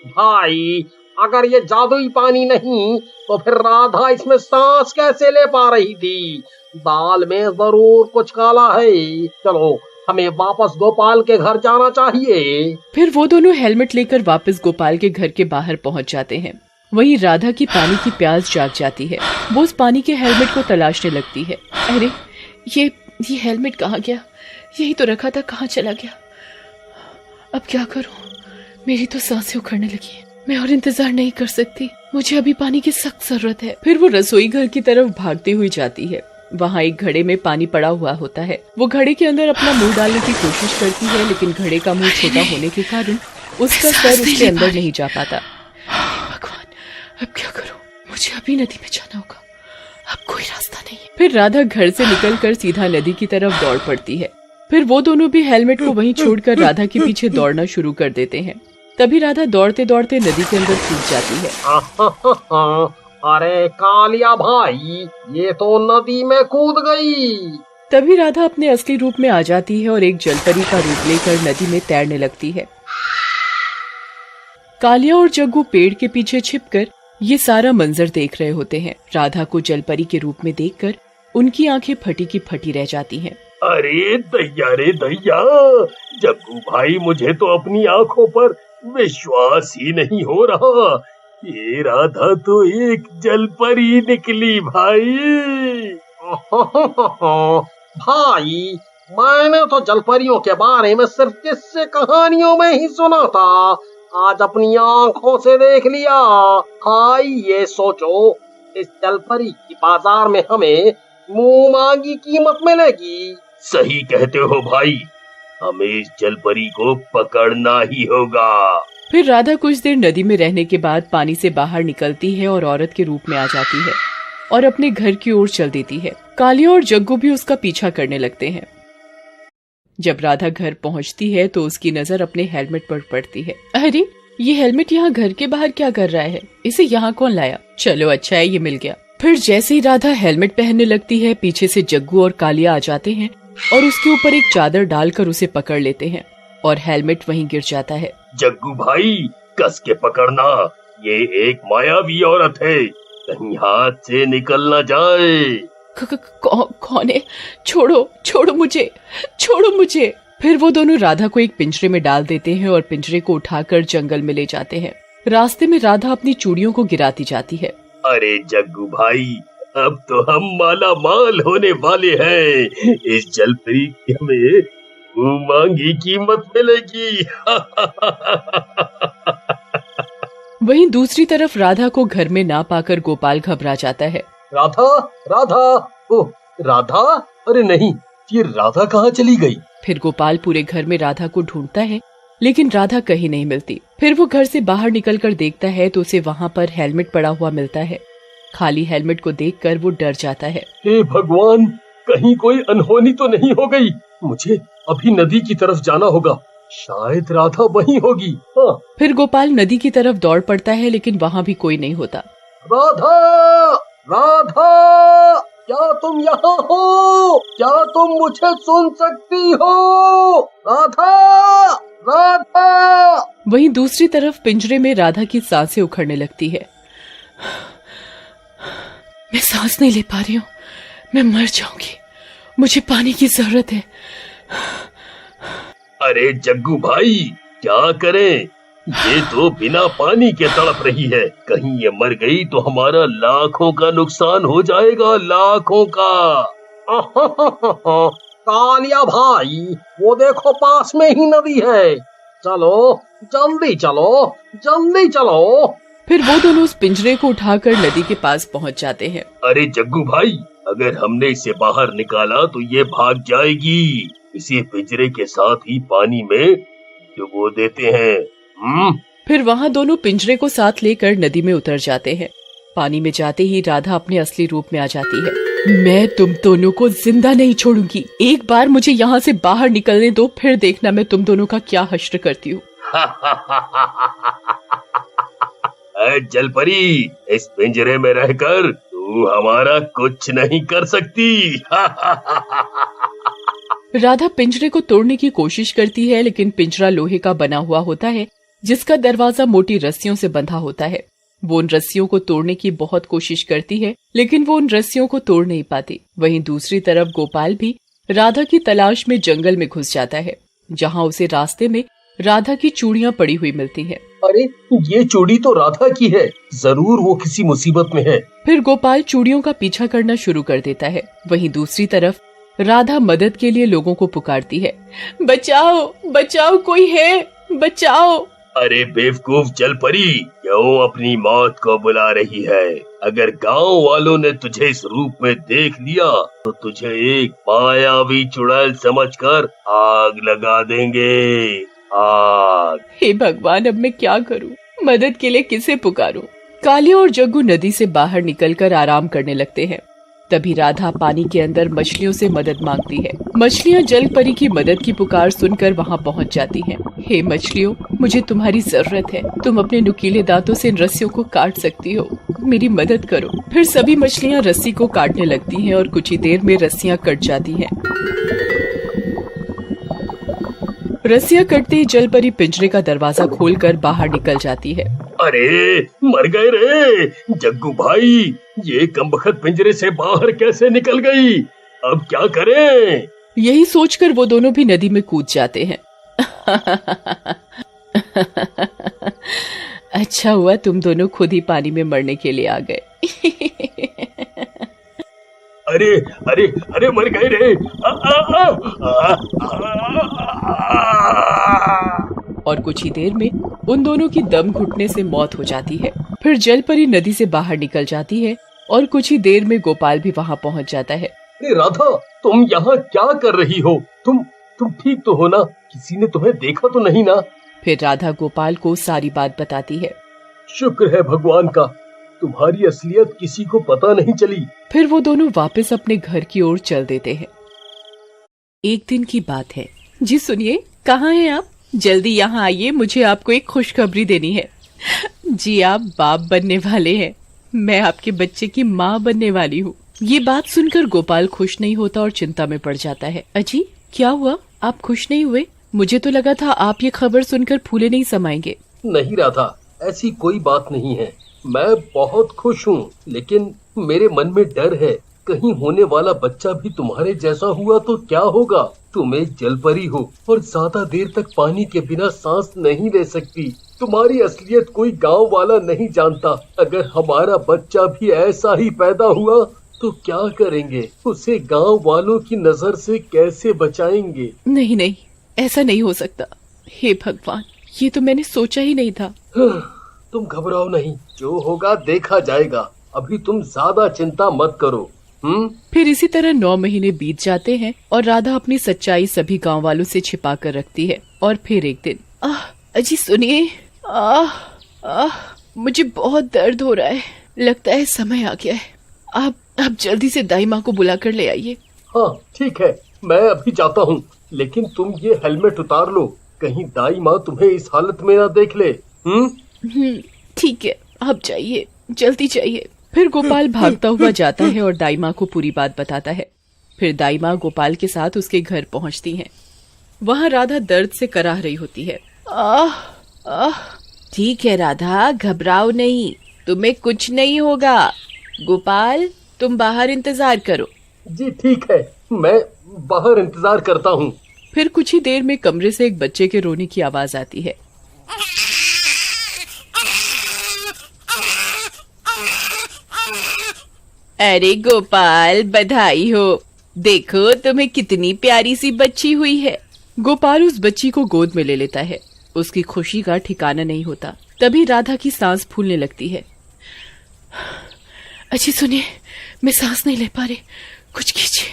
Speaker 2: भाई, अगर ये जादुई पानी नहीं तो फिर राधा इसमें सांस कैसे ले पा रही थी? दाल में जरूर कुछ काला है। चलो, हमें वापस गोपाल के घर जाना चाहिए।
Speaker 1: फिर वो दोनों हेलमेट लेकर वापस गोपाल के घर के बाहर पहुंच जाते हैं। वहीं राधा की पानी की प्यास जाग जाती है। वो उस पानी के हेलमेट को तलाशने लगती है। अरे ये हेलमेट कहाँ गया? यही तो रखा था, कहाँ चला गया? अब क्या करूं? मेरी तो सांसें उखड़ने लगी है। मैं और इंतजार नहीं कर सकती, मुझे अभी पानी की सख्त जरूरत है। फिर वो रसोई घर की तरफ भागती हुई जाती है। वहाँ एक घड़े में पानी पड़ा हुआ होता है। वो घड़े के अंदर अपना मुंह डालने की कोशिश करती है, लेकिन घड़े का मुंह छोटा होने के कारण उसका सर उसके अंदर नहीं जा पाता। भगवान, अब क्या करूं? मुझे अभी नदी में जाना होगा, अब कोई रास्ता नहीं है। फिर राधा घर से निकलकर सीधा नदी की तरफ दौड़ पड़ती है। फिर वो दोनों भी हेलमेट को वहीं छोड़कर राधा के पीछे दौड़ना शुरू कर देते हैं। तभी राधा दौड़ते दौड़ते नदी के अंदर कूद जाती है।
Speaker 2: अरे कालिया भाई, ये तो नदी में कूद गई।
Speaker 1: तभी राधा अपने असली रूप में आ जाती है और एक जलपरी का रूप लेकर नदी में तैरने लगती है। कालिया और जग्गू पेड़ के पीछे छिपकर ये सारा मंजर देख रहे होते हैं। राधा को जलपरी के रूप में देखकर उनकी आंखें फटी की फटी रह जाती हैं।
Speaker 3: अरे दैया रे दैया, जग्गू भाई, मुझे तो अपनी आंखों पर विश्वास ही नहीं हो रहा। ये राधा तो एक जलपरी निकली भाई।
Speaker 2: भाई, मैंने तो जलपरियों के बारे में सिर्फ किस्से कहानियों में ही सुना था, आज अपनी आंखों से देख लिया। भाई, ये सोचो, इस जलपरी की बाजार में हमें मुंह मांगी कीमत मिलेगी।
Speaker 3: सही कहते हो भाई, हमें इस जलपरी को पकड़ना ही होगा।
Speaker 1: फिर राधा कुछ देर नदी में रहने के बाद पानी से बाहर निकलती है और औरत के रूप में आ जाती है और अपने घर की ओर चल देती है। कालिया और जग्गू भी उसका पीछा करने लगते हैं। जब राधा घर पहुंचती है तो उसकी नजर अपने हेलमेट पर पड़ती है। अरे, ये हेलमेट यहाँ घर के बाहर क्या कर रहा है? इसे यहाँ कौन लाया? चलो अच्छा है, ये मिल गया। फिर जैसे ही राधा हेलमेट पहनने लगती है, पीछे से जग्गू और कालिया आ जाते हैं और उसके ऊपर एक चादर डालकर उसे पकड़ लेते हैं और हेलमेट वहीं गिर जाता है।
Speaker 3: जग्गू भाई, कस के पकड़ना, ये एक मायावी औरत है, कहीं हाथ से निकल न जाए।
Speaker 1: कौन है? छोड़ो मुझे। फिर वो दोनों राधा को एक पिंजरे में डाल देते हैं और पिंजरे को उठाकर जंगल में ले जाते हैं। रास्ते में राधा अपनी चूड़ियों को गिराती जाती है।
Speaker 3: अरे जग्गू भाई, अब तो हम माला माल होने वाले हैं। इस जलपरी की हमें मुंह मांगी कीमत मिलेगी।
Speaker 1: वहीं दूसरी तरफ राधा को घर में ना पाकर गोपाल घबरा जाता है।
Speaker 3: राधा, राधा, ओह राधा, अरे नहीं, ये राधा कहाँ चली गई?
Speaker 1: फिर गोपाल पूरे घर में राधा को ढूंढता है, लेकिन राधा कहीं नहीं मिलती। फिर वो घर से बाहर निकलकर देखता है तो उसे वहाँ पर हेलमेट पड़ा हुआ मिलता है। खाली हेलमेट को देखकर वो डर जाता है।
Speaker 3: हे भगवान, कहीं कोई अनहोनी तो नहीं हो गई? मुझे अभी नदी की तरफ जाना होगा, शायद राधा वहीं होगी। हाँ।
Speaker 1: फिर गोपाल नदी की तरफ दौड़ पड़ता है, लेकिन वहाँ भी कोई नहीं होता।
Speaker 3: राधा, राधा, क्या तुम यहाँ हो? क्या तुम मुझे सुन सकती हो? राधा, राधा।
Speaker 1: वहीं दूसरी तरफ पिंजरे में राधा की सांसें उखड़ने लगती है। मैं सांस नहीं ले पा रही हूँ, मैं मर जाऊंगी, मुझे पानी की जरूरत है।
Speaker 3: अरे जग्गू भाई, क्या करें? ये तो बिना पानी के तड़प रही है, कहीं ये मर गई तो हमारा लाखों का नुकसान हो जाएगा, लाखों का।
Speaker 2: कालिया भाई, वो देखो पास में ही नदी है, चलो जल्दी चलो, जल्दी चलो।
Speaker 1: फिर वो दोनों उस पिंजरे को उठाकर नदी के पास पहुंच जाते हैं।
Speaker 3: अरे जग्गू भाई, अगर हमने इसे बाहर निकाला तो ये भाग जाएगी, इसे पिंजरे के साथ ही पानी में डुबो देते हैं।
Speaker 1: फिर वहाँ दोनों पिंजरे को साथ लेकर नदी में उतर जाते हैं। पानी में जाते ही राधा अपने असली रूप में आ जाती है। मैं तुम दोनों को जिंदा नहीं छोड़ूंगी, एक बार मुझे यहाँ से बाहर निकलने दो, फिर देखना मैं तुम दोनों का क्या हश्र करती हूँ।
Speaker 3: जलपरी, इस पिंजरे में रहकर तू हमारा कुछ नहीं कर सकती।
Speaker 1: राधा पिंजरे को तोड़ने की कोशिश करती है, लेकिन पिंजरा लोहे का बना हुआ होता है जिसका दरवाजा मोटी रस्सियों से बंधा होता है। वो उन रस्सियों को तोड़ने की बहुत कोशिश करती है, लेकिन वो उन रस्सियों को तोड़ नहीं पाती। वहीं दूसरी तरफ गोपाल भी राधा की तलाश में जंगल में घुस जाता है, जहाँ उसे रास्ते में राधा की चूड़ियाँ पड़ी हुई मिलती हैं।
Speaker 3: अरे ये चूड़ी तो राधा की है, जरूर वो किसी मुसीबत में है।
Speaker 1: फिर गोपाल चूड़ियों का पीछा करना शुरू कर देता है। वहीं दूसरी तरफ राधा मदद के लिए लोगों को पुकारती है, बचाओ बचाओ, कोई है, बचाओ।
Speaker 3: अरे बेवकूफ जलपरी, क्यों अपनी मौत को बुला रही है? अगर गांव वालों ने तुझे इस रूप में देख लिया तो तुझे एक मायावी चुड़ैल समझकर आग लगा देंगे। आग।
Speaker 1: हे भगवान, अब मैं क्या करूं? मदद के लिए किसे पुकारूं? कालिया और जग्गू नदी से बाहर निकलकर आराम करने लगते हैं। तभी राधा पानी के अंदर मछलियों से मदद मांगती है। मछलियाँ जल परी की मदद की पुकार सुनकर वहाँ पहुँच जाती हैं। हे मछलियों, मुझे तुम्हारी जरूरत है। तुम अपने नुकीले दांतों से इन रस्सियों को काट सकती हो, मेरी मदद करो। फिर सभी मछलियाँ रस्सी को काटने लगती हैं और कुछ ही देर में रस्सियाँ कट जाती हैं। रस्सियाँ कटते ही जल परी पिंजरे का दरवाजा खोलकर बाहर निकल जाती है।
Speaker 3: अरे मर गए रे जग्गू भाई, ये कमबख्त पिंजरे से बाहर कैसे निकल गई? अब क्या करें?
Speaker 1: यही सोचकर वो दोनों भी नदी में कूद जाते हैं। अच्छा हुआ तुम दोनों खुद ही पानी में मरने के लिए आ गए।
Speaker 3: अरे अरे अरे मर गए रे।
Speaker 1: और कुछ ही देर में उन दोनों की दम घुटने से मौत हो जाती है। फिर जलपरी नदी से बाहर निकल जाती है और कुछ ही देर में गोपाल भी वहाँ पहुँच जाता है।
Speaker 3: अरे राधा, तुम यहाँ क्या कर रही हो? तुम ठीक तो हो ना? किसी ने तुम्हें देखा तो नहीं ना?
Speaker 1: फिर राधा गोपाल को सारी बात बताती है।
Speaker 3: शुक्र है भगवान का, तुम्हारी असलियत किसी को पता नहीं चली।
Speaker 1: फिर वो दोनों वापस अपने घर की ओर चल देते हैं। एक दिन की बात है। जी सुनिए, कहाँ हैं आप? जल्दी यहाँ आइए, मुझे आपको एक खुशखबरी देनी है। जी आप बाप बनने वाले हैं, मैं आपके बच्चे की माँ बनने वाली हूँ। ये बात सुनकर गोपाल खुश नहीं होता और चिंता में पड़ जाता है। अजी क्या हुआ, आप खुश नहीं हुए? मुझे तो लगा था आप ये खबर सुनकर फूले नहीं समाएंगे।
Speaker 3: नहीं राधा, ऐसी कोई बात नहीं है। मैं बहुत खुश हूँ, लेकिन मेरे मन में डर है, कहीं होने वाला बच्चा भी तुम्हारे जैसा हुआ तो क्या होगा? तुम एक जलपरी हो और ज्यादा देर तक पानी के बिना सांस नहीं ले सकती। तुम्हारी असलियत कोई गांव वाला नहीं जानता। अगर हमारा बच्चा भी ऐसा ही पैदा हुआ तो क्या करेंगे? उसे गांव वालों की नजर से कैसे बचाएंगे?
Speaker 1: नहीं नहीं, ऐसा नहीं हो सकता। हे भगवान, ये तो मैंने सोचा ही नहीं था।
Speaker 3: तुम घबराओ नहीं, जो होगा देखा जाएगा। अभी तुम ज्यादा चिंता मत करो।
Speaker 1: फिर इसी तरह 9 महीने बीत जाते हैं और राधा अपनी सच्चाई सभी गांव वालों से छिपा कर रखती है। और फिर एक दिन, अजी सुनिए, मुझे बहुत दर्द हो रहा है, लगता है समय आ गया है। आप जल्दी से दाई माँ को बुला कर ले आइए।
Speaker 3: हाँ ठीक है, मैं अभी जाता हूँ, लेकिन तुम ये हेलमेट उतार लो, कहीं दाई माँ तुम्हें इस हालत में ना देख ले।
Speaker 1: ठीक है, आप जाइए, जल्दी जाइए। फिर गोपाल भागता हुआ जाता है और दाई माँ को पूरी बात बताता है। फिर दाई माँ गोपाल के साथ उसके घर पहुँचती हैं। वहाँ राधा दर्द से कराह रही होती है। ठीक है राधा, घबराओ नहीं, तुम्हें कुछ नहीं होगा। गोपाल, तुम बाहर इंतजार करो।
Speaker 3: जी ठीक है, मैं बाहर इंतजार करता हूँ।
Speaker 1: फिर कुछ ही देर में कमरे से एक बच्चे के रोने की आवाज आती है। अरे गोपाल, बधाई हो, देखो तुम्हें कितनी प्यारी सी बच्ची हुई है। गोपाल उस बच्ची को गोद में ले लेता है। उसकी खुशी का ठिकाना नहीं होता। तभी राधा की सांस फूलने लगती है। अच्छी सुनिए, मैं सांस नहीं ले पा रही, कुछ कीजिए।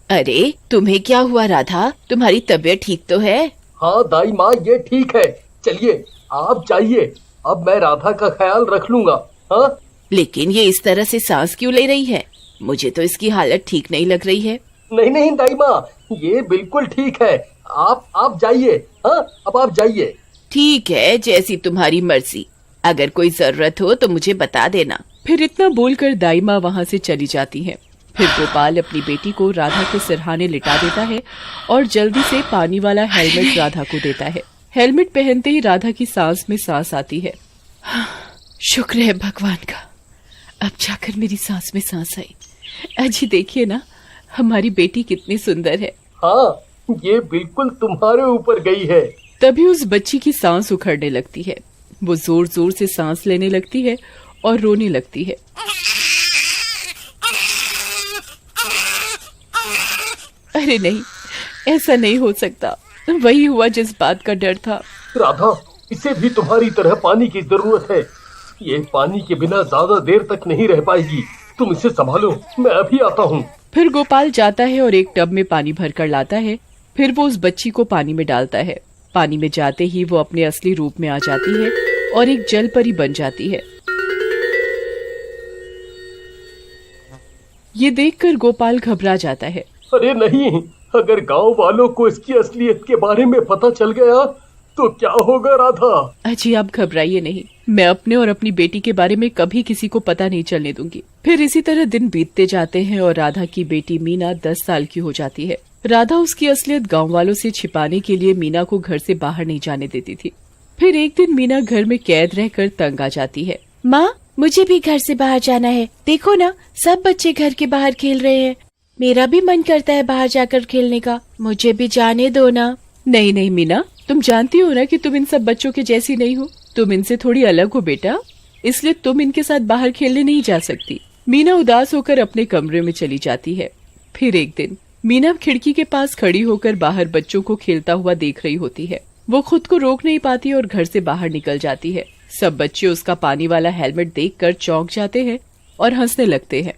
Speaker 1: अरे तुम्हें क्या हुआ राधा, तुम्हारी तबीयत ठीक तो है?
Speaker 3: हाँ दाई माँ, ये ठीक है। चलिए आप जाइए, अब मैं राधा का ख्याल रख लूंगा। हाँ,
Speaker 1: लेकिन ये इस तरह से सांस क्यों ले रही है? मुझे तो इसकी हालत ठीक नहीं लग रही है।
Speaker 3: नहीं नहीं दाई माँ, ये बिल्कुल ठीक है। आप जाइए। हाँ, अब आप जाइए।
Speaker 1: ठीक है, जैसी तुम्हारी मर्जी। अगर कोई जरूरत हो तो मुझे बता देना। फिर इतना बोलकर दाई माँ वहाँ से चली जाती हैं। फिर गोपाल अपनी बेटी को राधा के सिरहाने लिटा देता है और जल्दी से पानी वाला हेलमेट राधा को देता है। हेलमेट पहनते ही राधा की सांस में सांस आती है। शुक्र है भगवान का, अब जाकर मेरी सांस में सांस आई। अजी देखिए ना, हमारी बेटी कितनी सुंदर है।
Speaker 3: हाँ, ये बिल्कुल तुम्हारे ऊपर गई है।
Speaker 1: तभी उस बच्ची की सांस उखड़ने लगती है। वो जोर जोर से सांस लेने लगती है और रोने लगती है। अरे नहीं, ऐसा नहीं हो सकता। वही हुआ जिस बात का डर था।
Speaker 3: राधा, इसे भी तुम्हारी तरह पानी की जरूरत है। ये पानी के बिना ज्यादा देर तक नहीं रह पाएगी। तुम इसे संभालो, मैं अभी आता हूँ।
Speaker 1: फिर गोपाल जाता है और एक टब में पानी भरकर लाता है। फिर वो उस बच्ची को पानी में डालता है। पानी में जाते ही वो अपने असली रूप में आ जाती है और एक जल परी बन जाती है। ये देखकर गोपाल घबरा जाता है।
Speaker 3: अरे नहीं, अगर गांव वालों को इसकी असलियत के बारे में पता चल गया तो क्या होगा राधा?
Speaker 1: अजी आप घबराइए नहीं, मैं अपने और अपनी बेटी के बारे में कभी किसी को पता नहीं चलने दूंगी। फिर इसी तरह दिन बीतते जाते हैं और राधा की बेटी मीना 10 साल की हो जाती है। राधा उसकी असलियत गांव वालों से छिपाने के लिए मीना को घर से बाहर नहीं जाने देती थी। फिर एक दिन मीना घर में कैद रहकर तंग आ जाती है। माँ, मुझे भी घर से बाहर जाना है। देखो ना, सब बच्चे घर के बाहर खेल रहे हैं। मेरा भी मन करता है बाहर जाकर खेलने का। मुझे भी जाने दो ना। नहीं नहीं मीना, तुम जानती हो ना कि तुम इन सब बच्चों के जैसी नहीं हो। तुम इनसे थोड़ी अलग हो बेटा, इसलिए तुम इनके साथ बाहर खेलने नहीं जा सकती। मीना उदास होकर अपने कमरे में चली जाती है। फिर एक दिन मीना खिड़की के पास खड़ी होकर बाहर बच्चों को खेलता हुआ देख रही होती है। वो खुद को रोक नहीं पाती और घर से बाहर निकल जाती है। सब बच्चे उसका पानी वाला हेलमेट देखकर चौंक जाते हैं और हंसने लगते हैं।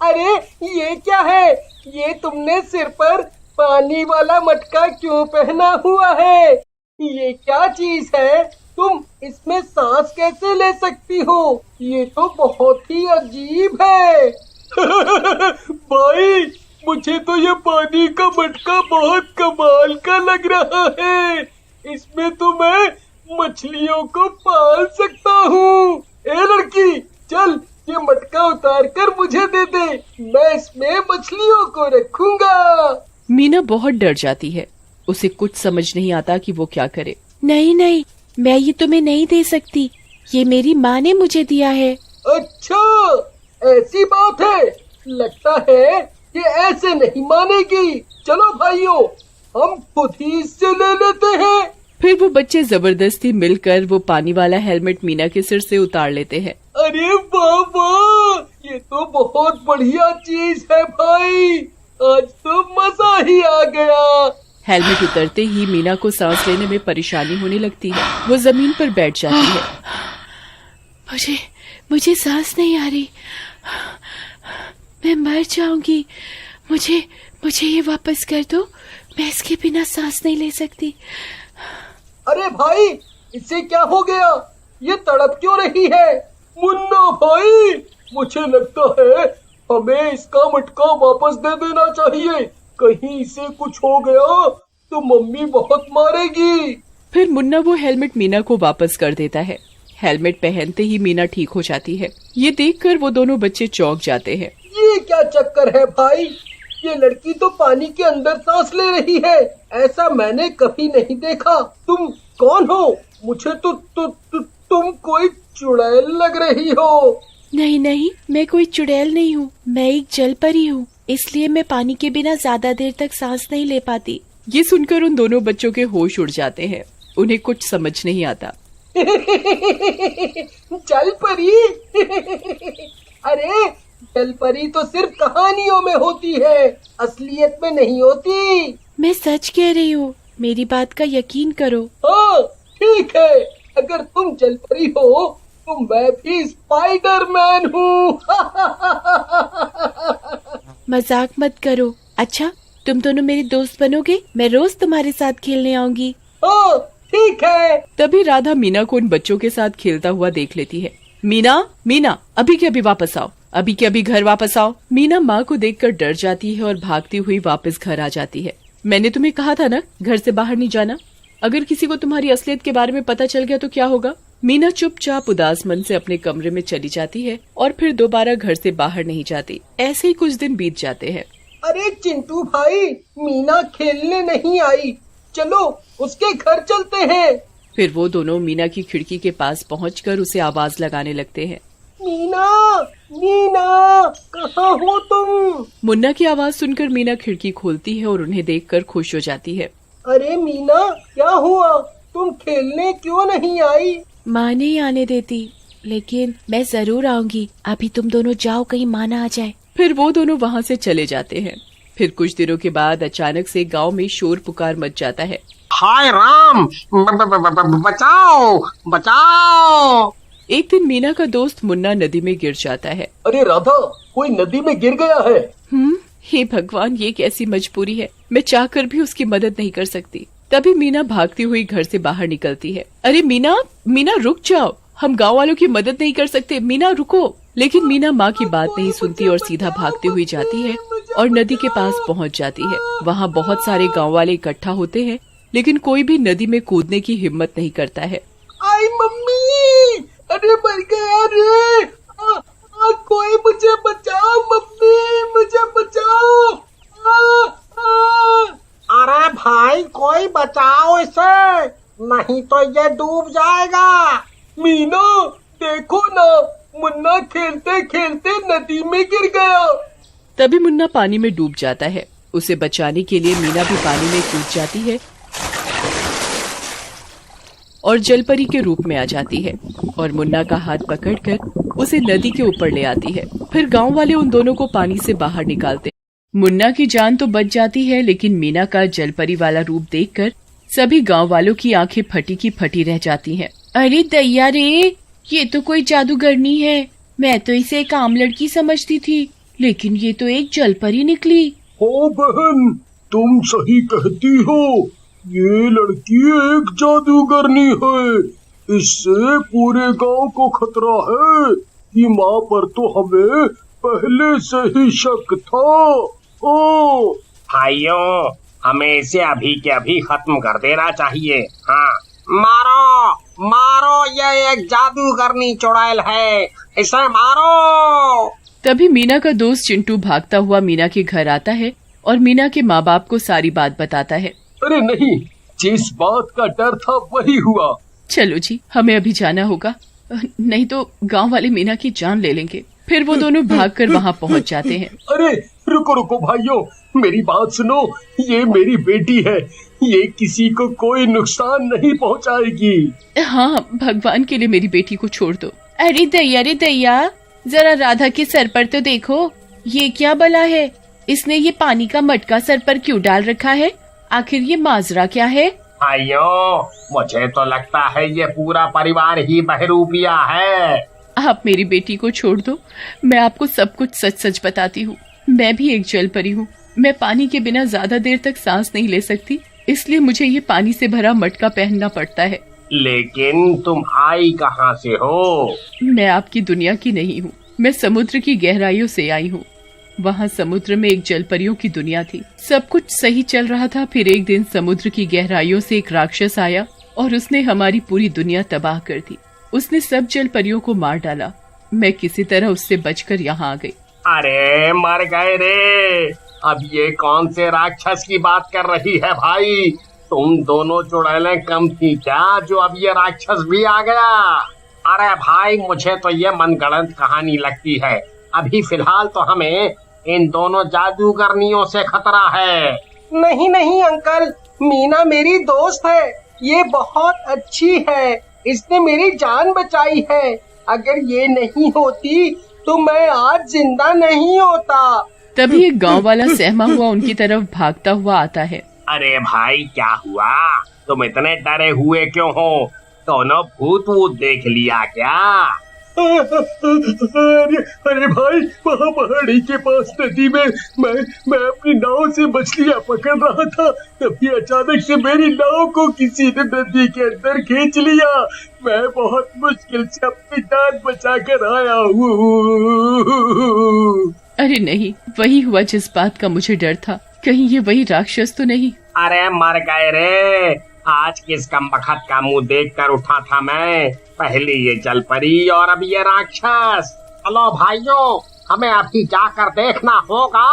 Speaker 2: अरे ये क्या है? ये तुमने सिर पर पानी वाला मटका क्यों पहना हुआ है? ये क्या चीज है? तुम इसमें सांस कैसे ले सकती हो? ये तो बहुत ही अजीब है।
Speaker 3: भाई, मुझे तो ये पानी का मटका बहुत कमाल का लग रहा है। इसमें तो मैं मछलियों को पाल सकता हूँ। ए लड़की, चल ये मटका उतार कर मुझे दे दे, मैं इसमें मछलियों को रखूंगा।
Speaker 1: मीना बहुत डर जाती है। उसे कुछ समझ नहीं आता कि वो क्या करे। नहीं नहीं, मैं ये तुम्हें नहीं दे सकती। ये मेरी माँ ने मुझे दिया है।
Speaker 2: अच्छा, ऐसी बात है। लगता है कि ऐसे नहीं मानेगी। चलो भाइयों, हम खुद ही इससे ले लेते हैं।
Speaker 1: फिर वो बच्चे जबरदस्ती मिलकर वो पानी वाला हेलमेट मीना के सिर से उतार लेते हैं।
Speaker 2: अरे वाह वाह, ये तो बहुत बढ़िया चीज है भाई। आज तो मजा ही आ गया।
Speaker 1: हेलमेट उतरते ही मीना को सांस लेने में परेशानी होने लगती है। वो जमीन पर बैठ जाती है। मुझे सांस नहीं आ रही, मैं मर जाऊंगी। मुझे ये वापस कर दो, मैं इसके बिना सांस नहीं ले सकती।
Speaker 2: अरे भाई, इससे क्या हो गया? ये तड़प क्यों रही है? मुन्ना भाई, मुझे लगता है हमें इसका मटका वापस दे देना चाहिए। कहीं इसे कुछ हो गया तो मम्मी बहुत मारेगी।
Speaker 1: फिर मुन्ना वो हेलमेट मीना को वापस कर देता है। हेलमेट पहनते ही मीना ठीक हो जाती है। ये देखकर वो दोनों बच्चे चौंक जाते हैं।
Speaker 2: ये क्या चक्कर है भाई? ये लड़की तो पानी के अंदर सांस ले रही है। ऐसा मैंने कभी नहीं देखा। तुम कौन हो? मुझे तो तुम कोई चुड़ैल लग रही हो।
Speaker 1: नहीं नहीं, मैं कोई चुड़ैल नहीं हूँ। मैं एक जल परी हूँ, इसलिए मैं पानी के बिना ज्यादा देर तक सांस नहीं ले पाती। ये सुनकर उन दोनों बच्चों के होश उड़ जाते हैं। उन्हें कुछ समझ नहीं आता।
Speaker 2: जल परी? अरे जल परी तो सिर्फ कहानियों में होती है, असलियत में नहीं होती।
Speaker 1: मैं सच कह रही हूँ, मेरी बात का यकीन करो।
Speaker 2: हाँ ठीक है, अगर तुम जल परी हो तो मैं भी स्पाइडरमैन हूँ।
Speaker 1: मजाक मत करो। अच्छा, तुम दोनों मेरे दोस्त बनोगे? मैं रोज तुम्हारे साथ खेलने आऊंगी।
Speaker 2: हाँ ठीक है।
Speaker 1: तभी राधा मीना को उन बच्चों के साथ खेलता हुआ देख लेती है। मीना, अभी के अभी वापस आओ, अभी के अभी घर वापस आओ। मीना माँ को देखकर डर जाती है और भागती हुई वापस घर आ जाती है। मैंने तुम्हें कहा था ना, घर से बाहर नहीं जाना। अगर किसी को तुम्हारी असलियत के बारे में पता चल गया तो क्या होगा? मीना चुपचाप उदास मन से अपने कमरे में चली जाती है और फिर दोबारा घर से बाहर नहीं जाती। ऐसे ही कुछ दिन बीत जाते हैं।
Speaker 2: अरे चिंटू भाई, मीना खेलने नहीं आई, चलो उसके घर चलते हैं।
Speaker 1: फिर वो दोनों मीना की खिड़की के पास पहुंचकर उसे आवाज लगाने लगते हैं।
Speaker 2: मीना, मीना, कहाँ हो तुम?
Speaker 1: मुन्ना की आवाज सुनकर मीना खिड़की खोलती है और उन्हें देखकर खुश हो जाती है।
Speaker 2: अरे मीना, क्या हुआ? तुम खेलने क्यों नहीं आई?
Speaker 4: माँ नहीं आने देती, लेकिन मैं जरूर आऊंगी। अभी तुम दोनों जाओ, कहीं माँ ना आ जाए।
Speaker 1: फिर वो दोनों वहाँ से चले जाते हैं। फिर कुछ दिनों के बाद अचानक से गांव में शोर पुकार मच जाता है।
Speaker 2: हाय राम, बचाओ बचाओ।
Speaker 1: एक दिन मीना का दोस्त मुन्ना नदी में गिर जाता है।
Speaker 3: अरे राधा, कोई नदी में गिर गया है।
Speaker 1: हे भगवान, ये कैसी मजबूरी है, मैं चाहकर भी उसकी मदद नहीं कर सकती। तभी मीना भागती हुई घर से बाहर निकलती है। अरे मीना, मीना रुक जाओ, हम गांव वालों की मदद नहीं कर सकते, मीना रुको। लेकिन मीना माँ की बात नहीं सुनती और सीधा भागती हुई जाती है और नदी के पास पहुँच जाती है। वहाँ बहुत सारे गाँव वाले इकट्ठा होते हैं, लेकिन कोई भी नदी में कूदने की हिम्मत नहीं करता है।
Speaker 2: आई मम्मी, अरे मर गया रे, कोई मुझे बचाओ मम्मी, मुझे बचाओ। अरे भाई, कोई बचाओ इसे, नहीं तो ये डूब जाएगा। मीना देखो ना, मुन्ना खेलते खेलते नदी में गिर गया।
Speaker 1: तभी मुन्ना पानी में डूब जाता है। उसे बचाने के लिए मीना भी पानी में कूद जाती है और जलपरी के रूप में आ जाती है और मुन्ना का हाथ पकड़कर उसे नदी के ऊपर ले आती है। फिर गांव वाले उन दोनों को पानी से बाहर निकालते। मुन्ना की जान तो बच जाती है, लेकिन मीना का जलपरी वाला रूप देखकर सभी गांव वालों की आंखें फटी की फटी रह जाती हैं।
Speaker 4: अरे दैया रे, ये तो कोई जादूगरनी है। मैं तो इसे एक आम लड़की समझती थी, लेकिन ये तो एक जलपरी निकली।
Speaker 3: ओ बहन, तुम सही कहती हो, ये लड़की एक जादूगरनी है। इससे पूरे गांव को खतरा है कि माँ पर तो हमें पहले से ही शक था। ओ
Speaker 2: भाइयों, हमें इसे अभी के अभी खत्म कर देना चाहिए। हाँ, मारो मारो, ये एक जादूगरनी चुड़ैल है, इसे मारो।
Speaker 1: तभी मीना का दोस्त चिंटू भागता हुआ मीना के घर आता है और मीना के माँ बाप को सारी बात बताता है।
Speaker 3: अरे नहीं, जिस बात का डर था वही हुआ।
Speaker 1: चलो जी, हमें अभी जाना होगा, नहीं तो गांव वाले मीना की जान ले लेंगे। फिर वो दोनों भागकर वहाँ पहुँच जाते हैं।
Speaker 3: अरे रुको रुको भाइयों, मेरी बात सुनो, ये मेरी बेटी है, ये किसी को कोई नुकसान नहीं पहुँचाएगी।
Speaker 1: हाँ, भगवान के लिए मेरी बेटी को छोड़ दो।
Speaker 4: अरे दैया, जरा राधा के सर पर तो देखो, ये क्या बला है? इसने ये पानी का मटका सर पर क्यों डाल रखा है? आखिर ये माजरा क्या है?
Speaker 2: भाइयों, मुझे तो लगता है ये पूरा परिवार ही बहरूपिया है।
Speaker 1: आप मेरी बेटी को छोड़ दो, मैं आपको सब कुछ सच सच बताती हूँ। मैं भी एक जलपरी हूँ। मैं पानी के बिना ज्यादा देर तक सांस नहीं ले सकती, इसलिए मुझे ये पानी से भरा मटका पहनना पड़ता है।
Speaker 2: लेकिन तुम आई कहाँ से हो?
Speaker 1: मैं आपकी दुनिया की नहीं हूँ, मैं समुद्र की गहराइयों से आई हूँ। वहाँ समुद्र में एक जलपरियों की दुनिया थी, सब कुछ सही चल रहा था। फिर एक दिन समुद्र की गहराइयों से एक राक्षस आया और उसने हमारी पूरी दुनिया तबाह कर दी। उसने सब जलपरियों को मार डाला। मैं किसी तरह उससे बचकर यहाँ आ गई।
Speaker 2: अरे मर गए रे, अब ये कौन से राक्षस की बात कर रही है भाई? तुम दोनों चुड़ैलें कम थी क्या जो अब ये राक्षस भी आ गया? अरे भाई, मुझे तो ये मनगढ़ंत कहानी लगती है। अभी फिलहाल तो हमें इन दोनों जादूगरनियों से खतरा है। नहीं नहीं अंकल, मीना मेरी दोस्त है, ये बहुत अच्छी है, इसने मेरी जान बचाई है। अगर ये नहीं होती तो मैं आज जिंदा नहीं होता।
Speaker 1: तभी एक गांव वाला सहमा हुआ उनकी तरफ भागता हुआ आता है।
Speaker 2: अरे भाई, क्या हुआ? तुम इतने डरे हुए क्यों हो? दोनों भूत वूत देख लिया क्या?
Speaker 3: अरे भाई, वहाँ पहाड़ी के पास नदी में मैं अपनी नाव से मछलियाँ पकड़ रहा था, तभी अचानक से मेरी नाव को किसी ने नदी के अंदर खींच लिया। मैं बहुत मुश्किल से अपनी जान बचा कर आया हूँ।
Speaker 1: अरे नहीं, वही हुआ जिस बात का मुझे डर था। कहीं ये वही राक्षस तो नहीं?
Speaker 2: अरे मर गए रे, आज किस कमबख्त का मुंह देखकर उठा था मैं। पहले ये जलपरी और अब ये राक्षस। चलो भाइयों, हमें अभी जाकर देखना होगा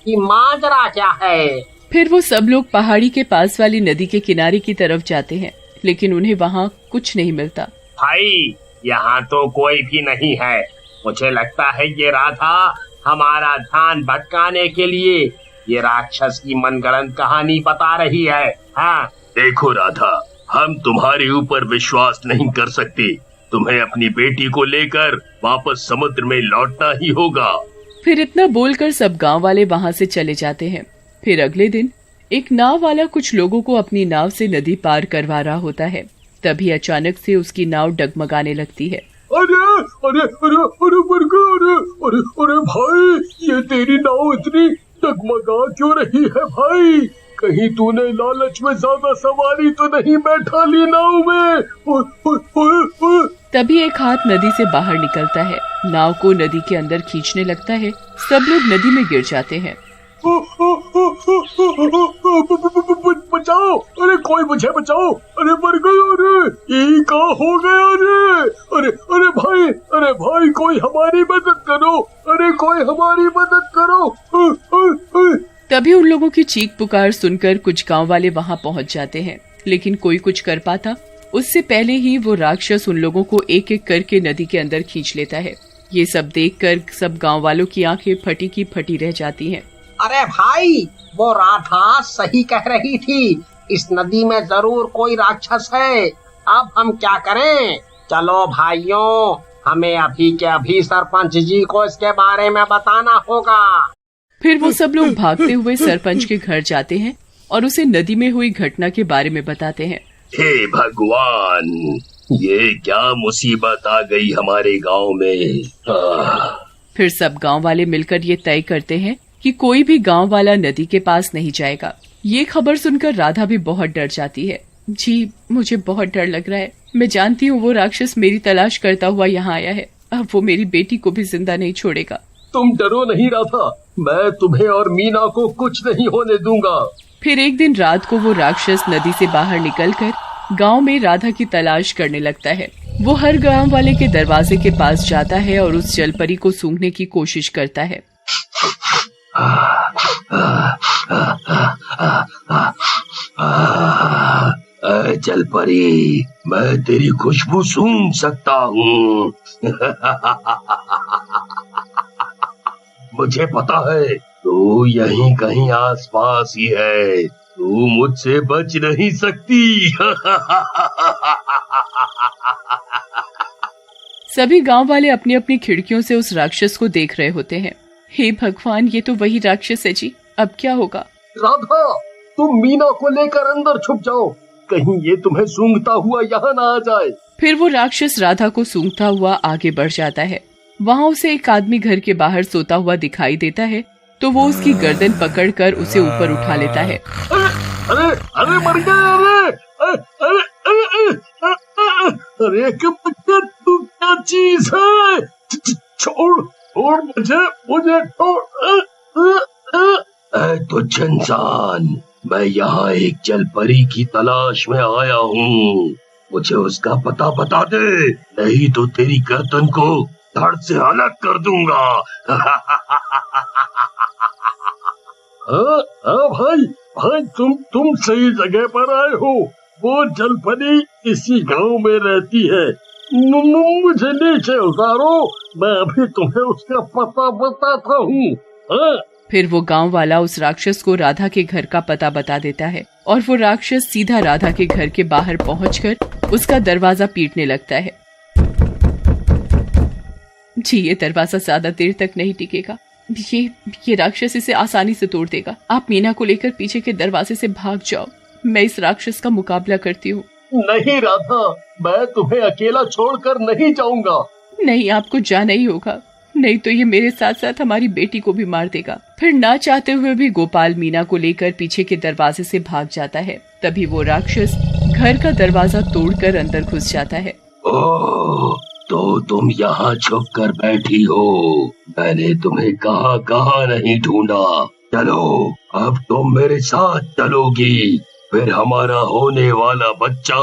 Speaker 2: कि माजरा क्या है।
Speaker 1: फिर वो सब लोग पहाड़ी के पास वाली नदी के किनारे की तरफ जाते हैं, लेकिन उन्हें वहाँ कुछ नहीं मिलता।
Speaker 2: भाई, यहाँ तो कोई भी नहीं है। मुझे लगता है ये राधा हमारा ध्यान भटकाने के लिए ये राक्षस की मनगढ़ंत कहानी बता रही है। हाँ,
Speaker 3: देखो राधा, हम तुम्हारे ऊपर विश्वास नहीं कर सकते। तुम्हें अपनी बेटी को लेकर वापस समुद्र में लौटना ही होगा।
Speaker 1: फिर इतना बोलकर सब गांव वाले वहाँ से चले जाते हैं। फिर अगले दिन एक नाव वाला कुछ लोगों को अपनी नाव से नदी पार करवा रहा होता है। तभी अचानक से उसकी नाव डगमगाने लगती है।
Speaker 3: अरे अरे अरे अरे अरे अरे अरे भाई, ये तेरी नाव इतनी डगमगा क्यों रही है भाई? कहीं तूने लालच में ज्यादा सवारी तो नहीं बैठा ली नाव में?
Speaker 1: तभी एक हाथ नदी से बाहर निकलता है, नाव को नदी के अंदर खींचने लगता है। सब लोग नदी में गिर जाते हैं।
Speaker 3: बचाओ, अरे कोई मुझे बचाओ, अरे मर गए, अरे ये क्या हो गया? अरे अरे भाई कोई हमारी मदद करो, अरे कोई हमारी मदद करो।
Speaker 1: तभी उन लोगों की चीख पुकार सुनकर कुछ गांव वाले वहां पहुंच जाते हैं, लेकिन कोई कुछ कर पाता उससे पहले ही वो राक्षस उन लोगों को एक एक करके नदी के अंदर खींच लेता है। ये सब देखकर सब गांव वालों की आंखें फटी की फटी रह जाती हैं।
Speaker 2: अरे भाई, वो राधा सही कह रही थी, इस नदी में जरूर कोई राक्षस है। अब हम क्या करें? चलो भाइयों, हमें अभी के अभी सरपंच जी को इसके बारे में बताना होगा।
Speaker 1: फिर वो सब लोग भागते हुए सरपंच के घर जाते हैं और उसे नदी में हुई घटना के बारे में बताते हैं।
Speaker 3: हे भगवान, ये क्या मुसीबत आ गई हमारे गांव में।
Speaker 1: फिर सब गांव वाले मिलकर ये तय करते हैं कि कोई भी गांव वाला नदी के पास नहीं जाएगा। ये खबर सुनकर राधा भी बहुत डर जाती है। जी, मुझे बहुत डर लग रहा है। मैं जानती हूँ वो राक्षस मेरी तलाश करता हुआ यहाँ आया है। अब वो मेरी बेटी को भी जिंदा नहीं छोड़ेगा।
Speaker 3: तुम डरो नहीं राधा, मैं तुम्हें और मीना को कुछ नहीं होने दूंगा।
Speaker 1: फिर एक दिन रात को वो राक्षस नदी से बाहर निकलकर गांव में राधा की तलाश करने लगता है। वो हर गांव वाले के दरवाजे के पास जाता है और उस जलपरी को सूंघने की कोशिश करता है।
Speaker 3: जलपरी, मैं तेरी खुशबू सूंघ सकता हूँ। मुझे पता है तू यहीं कहीं आसपास ही है, तू मुझसे बच नहीं सकती।
Speaker 1: सभी गांव वाले अपनी अपनी खिड़कियों से उस राक्षस को देख रहे होते हैं। हे भगवान, ये तो वही राक्षस है जी, अब क्या होगा?
Speaker 3: राधा, तुम मीना को लेकर अंदर छुप जाओ, कहीं ये तुम्हें सूंघता हुआ यहाँ ना आ जाए।
Speaker 1: फिर वो राक्षस राधा को सूंघता हुआ आगे बढ़ जाता है। वहाँ उसे एक आदमी घर के बाहर सोता हुआ दिखाई देता है, तो वो उसकी गर्दन पकड़कर उसे ऊपर उठा लेता है।
Speaker 3: अरे अरे मर गए, अरे अरे अरे अरे तू क्या चीज है? छोड़ छोड़ मुझे छोड़। तो इंसान, मैं यहाँ एक जलपरी की तलाश में आया हूँ, मुझे उसका पता बता दे, नहीं तो तेरी गर्दन को धड़ से अलग कर दूंगा। हाँ भाई तुम सही जगह पर आए हो। वो जलपरी इसी गांव में रहती है। मुझे नीचे उतारो, मैं अभी तुम्हें उसका पता बताता हूँ।
Speaker 1: फिर वो गांव वाला उस राक्षस को राधा के घर का पता बता देता है और वो राक्षस सीधा राधा के घर के बाहर पहुंचकर उसका दरवाजा पीटने लगता है। जी, ये दरवाजा ज्यादा देर तक नहीं टिकेगा। ये राक्षस इसे आसानी से तोड़ देगा। आप मीना को लेकर पीछे के दरवाजे से भाग जाओ, मैं इस राक्षस का मुकाबला करती हूँ।
Speaker 3: नहीं राधा, मैं तुम्हें अकेला छोड़कर नहीं जाऊंगा।
Speaker 1: नहीं, आपको जाना ही होगा, नहीं तो ये मेरे साथ साथ हमारी बेटी को भी मार देगा। फिर ना चाहते हुए भी गोपाल मीना को लेकर पीछे के दरवाजे से भाग जाता है। तभी वो राक्षस घर का दरवाजा तोड़कर अंदर घुस जाता है।
Speaker 3: ओह, तो तुम यहाँ छुप कर बैठी हो, मैंने तुम्हें कहाँ नहीं ढूंढा। चलो, अब तुम मेरे साथ चलोगी। फिर हमारा होने वाला बच्चा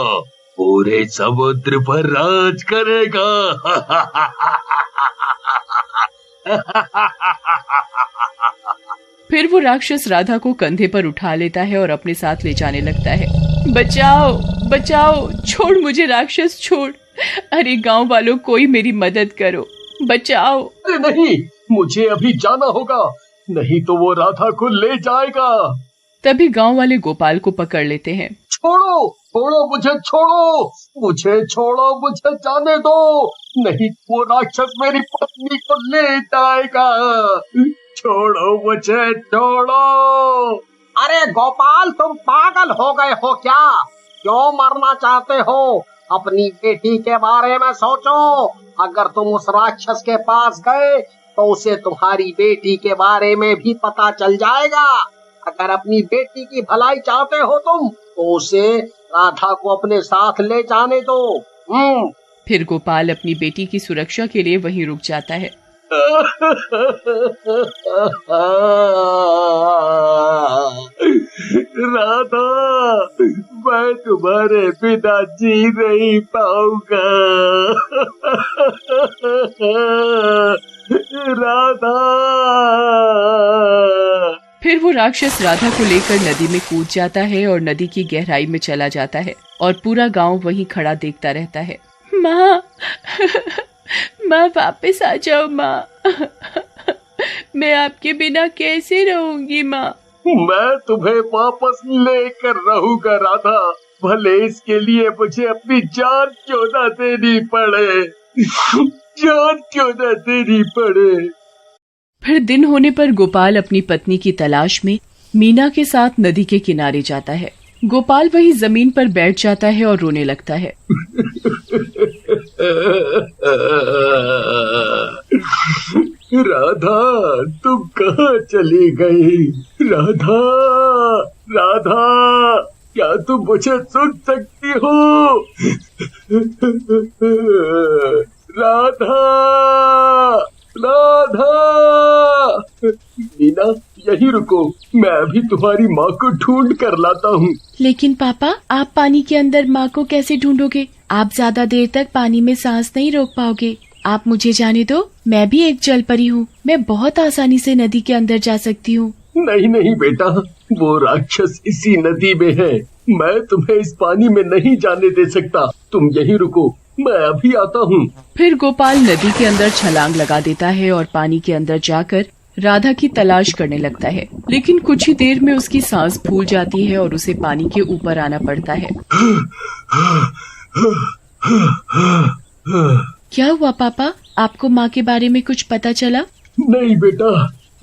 Speaker 3: पूरे समुद्र पर राज करेगा।
Speaker 1: फिर वो राक्षस राधा को कंधे पर उठा लेता है और अपने साथ ले जाने लगता है। बचाओ बचाओ, छोड़ मुझे राक्षस, छोड़। अरे गांव वालों, कोई मेरी मदद करो, बचाओ।
Speaker 3: अरे नहीं, मुझे अभी जाना होगा, नहीं तो वो राधा को ले जाएगा।
Speaker 1: तभी गांव वाले गोपाल को पकड़ लेते हैं।
Speaker 3: छोड़ो छोड़ो मुझे, छोड़ो मुझे, छोड़ो मुझे, जाने दो, नहीं वो राक्षस मेरी पत्नी को ले जाएगा। छोड़ो मुझे, छोड़ो।
Speaker 2: अरे गोपाल, तुम पागल हो गए हो क्या? क्यों मरना चाहते हो? अपनी बेटी के बारे में सोचो। अगर तुम उस राक्षस के पास गए तो उसे तुम्हारी बेटी के बारे में भी पता चल जाएगा। अगर अपनी बेटी की भलाई चाहते हो तुम, तो उसे राधा को अपने साथ ले जाने दो।
Speaker 1: फिर गोपाल अपनी बेटी की सुरक्षा के लिए वहीं रुक जाता है।
Speaker 3: राधा, मैं तुम्हारे बिना जी नहीं पाऊंगा। राधा।
Speaker 1: फिर वो राक्षस राधा को लेकर नदी में कूद जाता है और नदी की गहराई में चला जाता है और पूरा गांव वहीं खड़ा देखता रहता है। माँ, माँ वापस आ जाओ माँ। मैं आपके बिना कैसे रहूंगी माँ?
Speaker 3: मैं तुम्हें वापस लेकर रहूंगा राधा, भले इसके लिए मुझे अपनी जान क्यों न देनी पड़े, जान क्यों न देनी पड़े।
Speaker 1: फिर दिन होने पर गोपाल अपनी पत्नी की तलाश में मीना के साथ नदी के किनारे जाता है। गोपाल वहीं जमीन पर बैठ जाता है और रोने लगता है।
Speaker 3: राधा, तुम कहाँ चली गई? राधा, राधा, क्या तुम मुझे सुन सकती हो? राधा, राधा। मीना, यही रुको, मैं अभी तुम्हारी माँ को ढूंढ कर लाता हूँ।
Speaker 4: लेकिन पापा, आप पानी के अंदर माँ को कैसे ढूंढोगे? आप ज्यादा देर तक पानी में सांस नहीं रोक पाओगे। आप मुझे जाने दो, मैं भी एक जल परी हूँ, मैं बहुत आसानी से नदी के अंदर जा सकती हूँ।
Speaker 3: नहीं नहीं बेटा, वो राक्षस इसी नदी में है, मैं तुम्हें इस पानी में नहीं जाने दे सकता। तुम यहीं रुको, मैं अभी आता हूँ।
Speaker 1: फिर गोपाल नदी के अंदर छलांग लगा देता है और पानी के अंदर जाकर राधा की तलाश करने लगता है। लेकिन कुछ ही देर में उसकी सांस फूल जाती है और उसे पानी के ऊपर आना पड़ता है।
Speaker 4: क्या हुआ पापा, आपको माँ के बारे में कुछ पता चला?
Speaker 3: नहीं बेटा,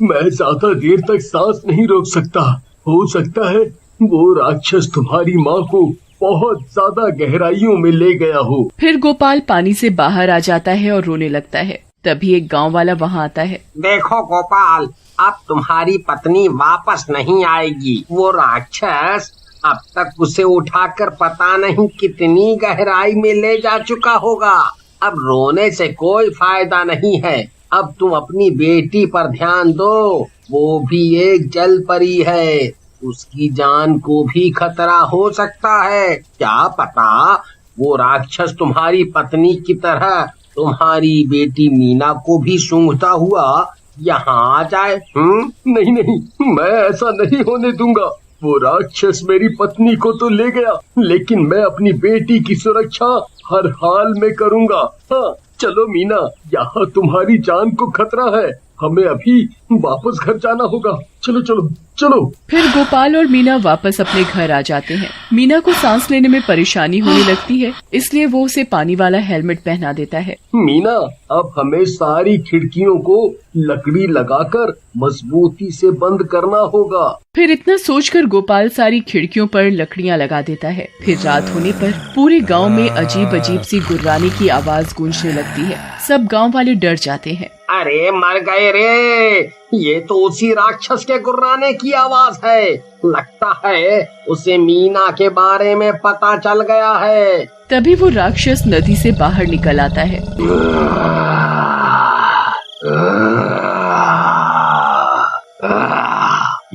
Speaker 3: मैं ज्यादा देर तक सांस नहीं रोक सकता। हो सकता है वो राक्षस तुम्हारी माँ को बहुत ज्यादा गहराइयों में ले गया हो।
Speaker 1: फिर गोपाल पानी से बाहर आ जाता है और रोने लगता है। तभी एक गांव वाला वहाँ आता है।
Speaker 2: देखो गोपाल, अब तुम्हारी पत्नी वापस नहीं आएगी। वो राक्षस अब तक उसे उठाकर पता नहीं कितनी गहराई में ले जा चुका होगा। अब रोने से कोई फायदा नहीं है। अब तुम अपनी बेटी पर ध्यान दो, वो भी एक जल परी है, उसकी जान को भी खतरा हो सकता है। क्या पता वो राक्षस तुम्हारी पत्नी की तरह तुम्हारी बेटी मीना को भी सूंघता हुआ यहाँ आ जाए।
Speaker 3: नहीं नहीं, मैं ऐसा नहीं होने दूंगा। वो राक्षस मेरी पत्नी को तो ले गया, लेकिन मैं अपनी बेटी की सुरक्षा हर हाल में करूंगा। हाँ, चलो मीना, यहाँ तुम्हारी जान को खतरा है, हमें अभी वापस घर जाना होगा। चलो चलो चलो।
Speaker 1: फिर गोपाल और मीना वापस अपने घर आ जाते हैं। मीना को सांस लेने में परेशानी होने लगती है, इसलिए वो उसे पानी वाला हेलमेट पहना देता है।
Speaker 3: मीना, अब हमें सारी खिड़कियों को लकड़ी लगाकर मजबूती से बंद करना होगा।
Speaker 1: फिर इतना सोचकर गोपाल सारी खिड़कियों पर लकड़ियां लगा देता है। फिर रात होने पर पूरे गांव में अजीब अजीब सी गुर्राने की आवाज गूंजने लगती है। सब गांव वाले डर जाते हैं।
Speaker 2: अरे मर गए रे, ये तो उसी राक्षस के गुर्राने की आवाज है। लगता है उसे मीना के बारे में पता चल गया है।
Speaker 1: तभी वो राक्षस नदी से बाहर निकल आता है।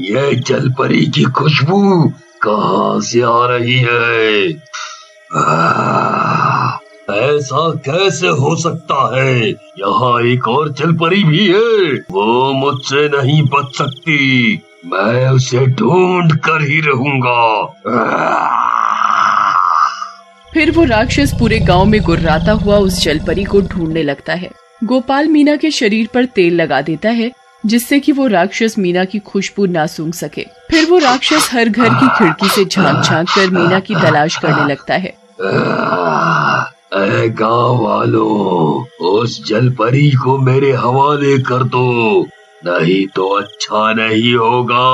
Speaker 3: ये जलपरी की खुशबू कहाँ से आ रही है? ऐसा कैसे हो सकता है? यहाँ एक और जलपरी भी है, वो मुझसे नहीं बच सकती। मैं उसे ढूंढ कर ही रहूंगा।
Speaker 1: फिर वो राक्षस पूरे गांव में गुर्राता हुआ उस जलपरी को ढूंढने लगता है। गोपाल मीना के शरीर पर तेल लगा देता है, जिससे कि वो राक्षस मीना की खुशबू ना सूंघ सके। फिर वो राक्षस हर घर की खिड़की से झांक झांक कर मीना की तलाश करने लगता है।
Speaker 3: अरे गाँव वालों, उस जलपरी को मेरे हवाले कर दो, नहीं तो अच्छा नहीं होगा।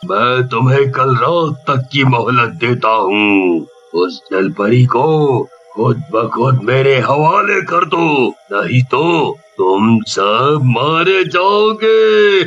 Speaker 3: मैं तुम्हें कल रात तक की मोहलत देता हूँ। उस जलपरी को खुद ब खुद मेरे हवाले कर दो, नहीं तो तुम सब मारे जाओगे।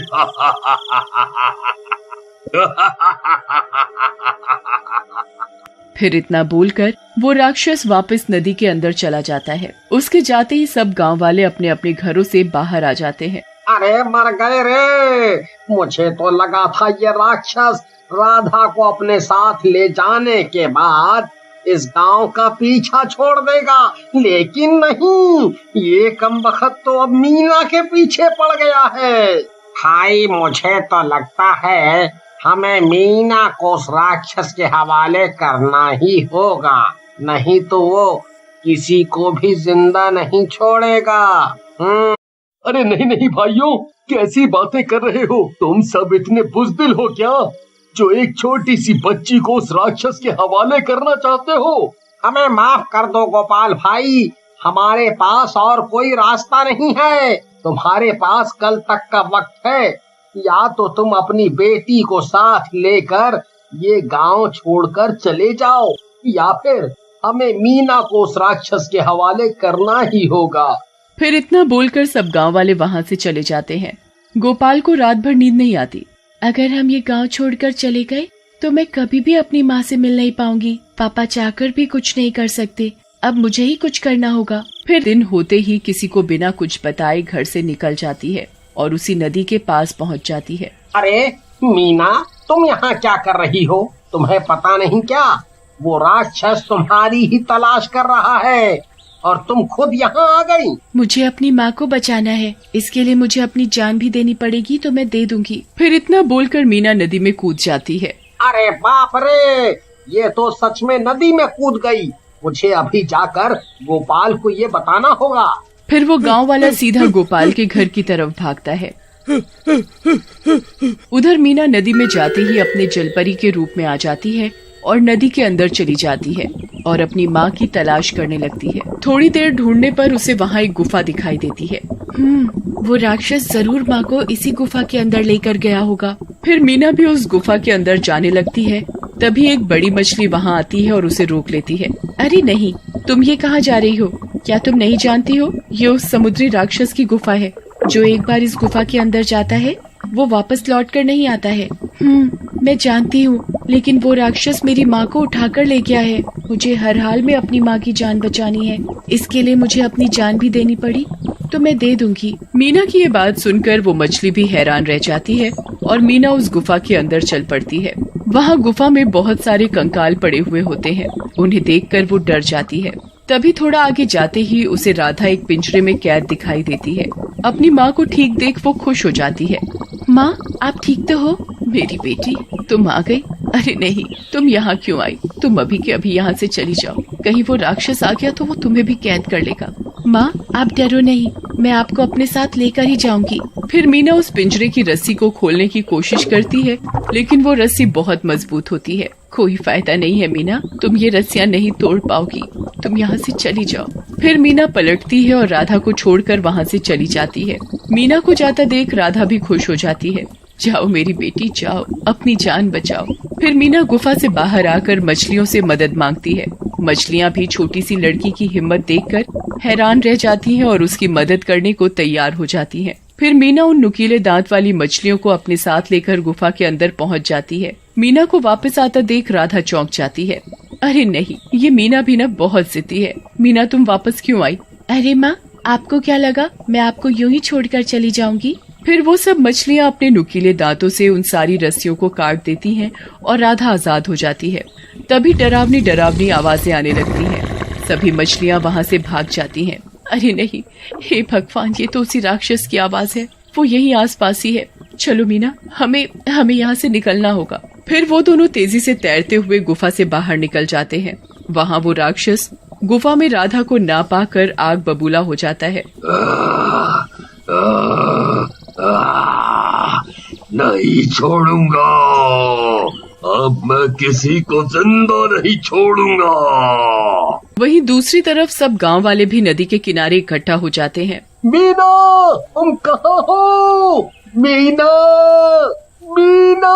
Speaker 1: फिर इतना बोलकर वो राक्षस वापस नदी के अंदर चला जाता है। उसके जाते ही सब गांव वाले अपने अपने घरों से बाहर आ जाते हैं।
Speaker 2: अरे मर गए रे, मुझे तो लगा था ये राक्षस राधा को अपने साथ ले जाने के बाद इस गांव का पीछा छोड़ देगा, लेकिन नहीं, ये कमबख्त तो अब मीना के पीछे पड़ गया है। भाई मुझे तो लगता है हमें मीना को उस राक्षस के हवाले करना ही होगा, नहीं तो वो किसी को भी जिंदा नहीं छोड़ेगा।
Speaker 3: अरे नहीं नहीं भाइयों, कैसी बातें कर रहे हो? तुम सब इतने बुज़दिल हो क्या, जो एक छोटी सी बच्ची को उस राक्षस के हवाले करना चाहते हो?
Speaker 2: हमें माफ कर दो गोपाल भाई, हमारे पास और कोई रास्ता नहीं है। तुम्हारे पास कल तक का वक्त है, या तो तुम अपनी बेटी को साथ लेकर ये गांव छोड़कर चले जाओ, या फिर हमें मीना को उस राक्षस के हवाले करना ही होगा।
Speaker 1: फिर इतना बोलकर सब गांव वाले वहां से चले जाते हैं। गोपाल को रात भर नींद नहीं आती।
Speaker 4: अगर हम ये गांव छोड़कर चले गए तो मैं कभी भी अपनी माँ से मिल नहीं पाऊंगी। पापा चाहकर भी कुछ नहीं कर सकते, अब मुझे ही कुछ करना होगा।
Speaker 1: फिर दिन होते ही किसी को बिना कुछ बताए घर से निकल जाती है और उसी नदी के पास पहुंच जाती है।
Speaker 2: अरे मीना, तुम यहाँ क्या कर रही हो? तुम्हें पता नहीं क्या, वो राक्षस तुम्हारी ही तलाश कर रहा है और तुम खुद यहाँ आ गई।
Speaker 4: मुझे अपनी माँ को बचाना है, इसके लिए मुझे अपनी जान भी देनी पड़ेगी, तो मैं दे दूंगी।
Speaker 1: फिर इतना बोलकर मीना नदी में कूद जाती है।
Speaker 2: अरे बाप रे, ये तो सच में नदी में कूद गई। मुझे अभी जाकर गोपाल को ये बताना होगा।
Speaker 1: फिर वो गांव वाला सीधा गोपाल के घर की तरफ भागता है। उधर मीना नदी में जाते ही अपने जलपरी के रूप में आ जाती है और नदी के अंदर चली जाती है और अपनी माँ की तलाश करने लगती है। थोड़ी देर ढूंढने पर उसे वहाँ एक गुफा दिखाई देती है।
Speaker 4: वो राक्षस जरूर माँ को इसी गुफा के अंदर लेकर गया होगा।
Speaker 1: फिर मीना भी उस गुफा के अंदर जाने लगती है। तभी एक बड़ी मछली वहाँ आती है और उसे रोक लेती है।
Speaker 4: अरे नहीं, तुम ये कहाँ जा रही हो? क्या तुम नहीं जानती हो ये उस समुद्री राक्षस की गुफा है? जो एक बार इस गुफा के अंदर जाता है वो वापस लौट कर नहीं आता है। मैं जानती हूँ, लेकिन वो राक्षस मेरी माँ को उठाकर ले गया है। मुझे हर हाल में अपनी माँ की जान बचानी है, इसके लिए मुझे अपनी जान भी देनी पड़ी तो मैं दे दूंगी।
Speaker 1: मीना की ये बात सुनकर वो मछली भी हैरान रह जाती है और मीना उस गुफा के अंदर चल पड़ती है। वहाँ गुफा में बहुत सारे कंकाल पड़े हुए होते हैं। उन्हें देखकर वो डर जाती है। तभी थोड़ा आगे जाते ही उसे राधा एक पिंजरे में कैद दिखाई देती है। अपनी माँ को ठीक देख वो खुश हो जाती है।
Speaker 4: माँ, आप ठीक तो हो?
Speaker 1: मेरी बेटी, तुम आ गई? अरे नहीं, तुम यहाँ क्यों आई? तुम अभी के अभी यहाँ से चली जाओ, कहीं वो राक्षस आ गया तो वो तुम्हें भी कैद कर लेगा।
Speaker 4: माँ, आप डरो नहीं, मैं आपको अपने साथ लेकर ही जाऊंगी।
Speaker 1: फिर मीना उस पिंजरे की रस्सी को खोलने की कोशिश करती है, लेकिन वो रस्सी बहुत मजबूत होती है। कोई फायदा नहीं है मीना, तुम ये रस्सियाँ नहीं तोड़ पाओगी, तुम यहाँ से चली जाओ। फिर मीना पलटती है और राधा को छोड़कर वहाँ से चली जाती है। मीना को जाता देख राधा भी खुश हो जाती है। जाओ मेरी बेटी, जाओ, अपनी जान बचाओ। फिर मीना गुफा से बाहर आकर मछलियों से मदद मांगती है। मछलियाँ भी छोटी सी लड़की की हिम्मत देखकर हैरान रह जाती हैं और उसकी मदद करने को तैयार हो जाती हैं। फिर मीना उन नुकीले दांत वाली मछलियों को अपने साथ लेकर गुफा के अंदर पहुंच जाती है। मीना को वापस आता देख राधा चौंक जाती है। अरे नहीं, ये मीना भी ना बहुत जिद्दी है। मीना, तुम वापस क्यों आई?
Speaker 4: अरे माँ, आपको क्या लगा मैं आपको यूं ही छोड़कर चली जाऊंगी?
Speaker 1: फिर वो सब मछलियाँ अपने नुकीले दांतों से उन सारी रस्सियों को काट देती हैं और राधा आजाद हो जाती है। तभी डरावनी डरावनी आवाजें आने लगती हैं। सभी मछलियाँ वहाँ से भाग जाती हैं। अरे नहीं, हे भगवान, ये तो उसी राक्षस की आवाज है, वो यहीं आसपास ही है। चलो मीना, हमें यहाँ से निकलना होगा। फिर वो दोनों तेजी से तैरते हुए गुफा से बाहर निकल जाते हैं। वहाँ वो राक्षस गुफा में राधा को ना पाकर आग बबूला हो जाता है।
Speaker 3: नहीं छोड़ूंगा, अब मैं किसी को जिंदा नहीं छोड़ूंगा।
Speaker 1: वहीं दूसरी तरफ सब गांव वाले भी नदी के किनारे इकट्ठा हो जाते हैं।
Speaker 3: मीना, तुम कहाँ हो? मीना, मीना।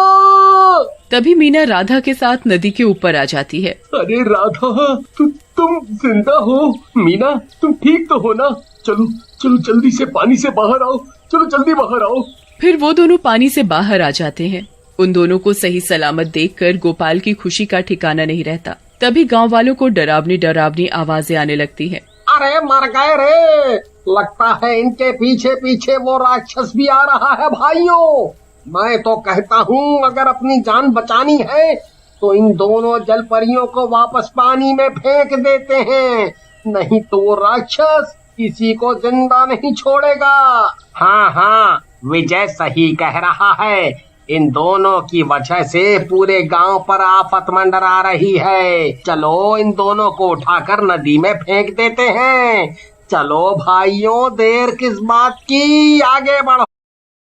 Speaker 1: तभी मीना राधा के साथ नदी के ऊपर आ जाती है।
Speaker 3: अरे राधा, तुम जिंदा हो? मीना, तुम ठीक तो हो ना? चलो चलो जल्दी से पानी से बाहर आओ, चलो जल्दी बाहर आओ।
Speaker 1: फिर वो दोनों पानी से बाहर आ जाते हैं। उन दोनों को सही सलामत देखकर गोपाल की खुशी का ठिकाना नहीं रहता। तभी गांव वालों को डरावनी डरावनी आवाजें आने लगती हैं।
Speaker 2: अरे मर गए रे, लगता है इनके पीछे पीछे वो राक्षस भी आ रहा है। भाइयों, मैं तो कहता हूँ अगर अपनी जान बचानी है तो इन दोनों जल परियों को वापस पानी में फेंक देते हैं, नहीं तो वो राक्षस किसी को जिंदा नहीं छोड़ेगा। हाँ हाँ, विजय सही कह रहा है, इन दोनों की वजह से पूरे गांव पर आफत मंडरा रही है। चलो इन दोनों को उठाकर नदी में फेंक देते हैं। चलो भाइयों, देर किस बात की, आगे बढ़ो।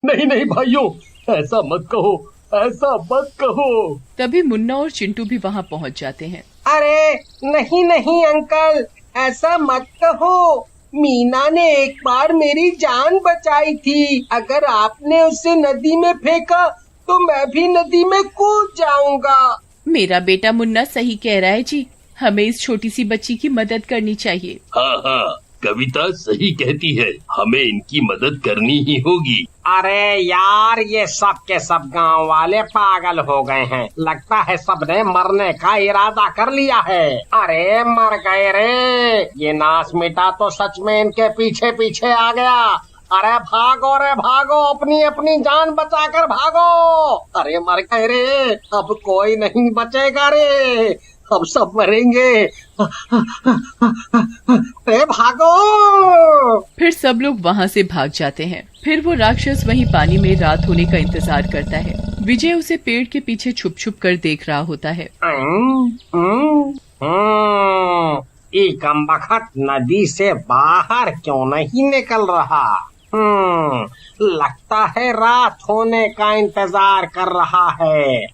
Speaker 3: नहीं नहीं भाइयों, ऐसा मत कहो, ऐसा मत कहो।
Speaker 1: तभी मुन्ना और चिंटू भी वहाँ पहुँच जाते हैं।
Speaker 2: अरे नहीं नहीं अंकल, ऐसा मत कहो, मीना ने एक बार मेरी जान बचाई थी। अगर आपने उसे नदी में फेंका तो मैं भी नदी में कूद जाऊंगा।
Speaker 4: मेरा बेटा मुन्ना सही कह रहा है जी, हमें इस छोटी सी बच्ची की मदद करनी चाहिए।
Speaker 3: हाँ हाँ, कविता सही कहती है, हमें इनकी मदद करनी ही होगी।
Speaker 2: अरे यार, ये सब के सब गांव वाले पागल हो गए हैं। लगता है सबने मरने का इरादा कर लिया है। अरे मर गए रे, ये नास मिटा तो सच में इनके पीछे पीछे आ गया। अरे भागो रे भागो, अपनी अपनी जान बचाकर भागो। अरे मर गए रे, अब कोई नहीं बचेगा रे, अब सब मरेंगे। अरे भागो।
Speaker 1: फिर सब लोग वहाँ से भाग जाते हैं। फिर वो राक्षस वहीं पानी में रात होने का इंतजार करता है। विजय उसे पेड़ के पीछे छुप छुप कर देख रहा होता है।
Speaker 2: ये कमबख्त नदी से बाहर क्यों नहीं निकल रहा? लगता है रात होने का इंतजार कर रहा है।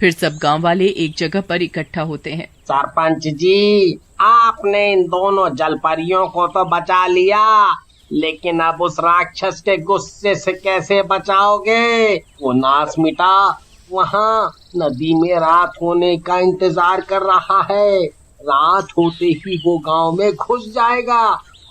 Speaker 1: फिर सब गांव वाले एक जगह पर इकट्ठा होते हैं।
Speaker 2: सरपंच जी, आपने इन दोनों जलपरियों को तो बचा लिया, लेकिन अब उस राक्षस के गुस्से से कैसे बचाओगे? वो नास मिटा वहाँ नदी में रात होने का इंतजार कर रहा है। रात होते ही वो गांव में घुस जाएगा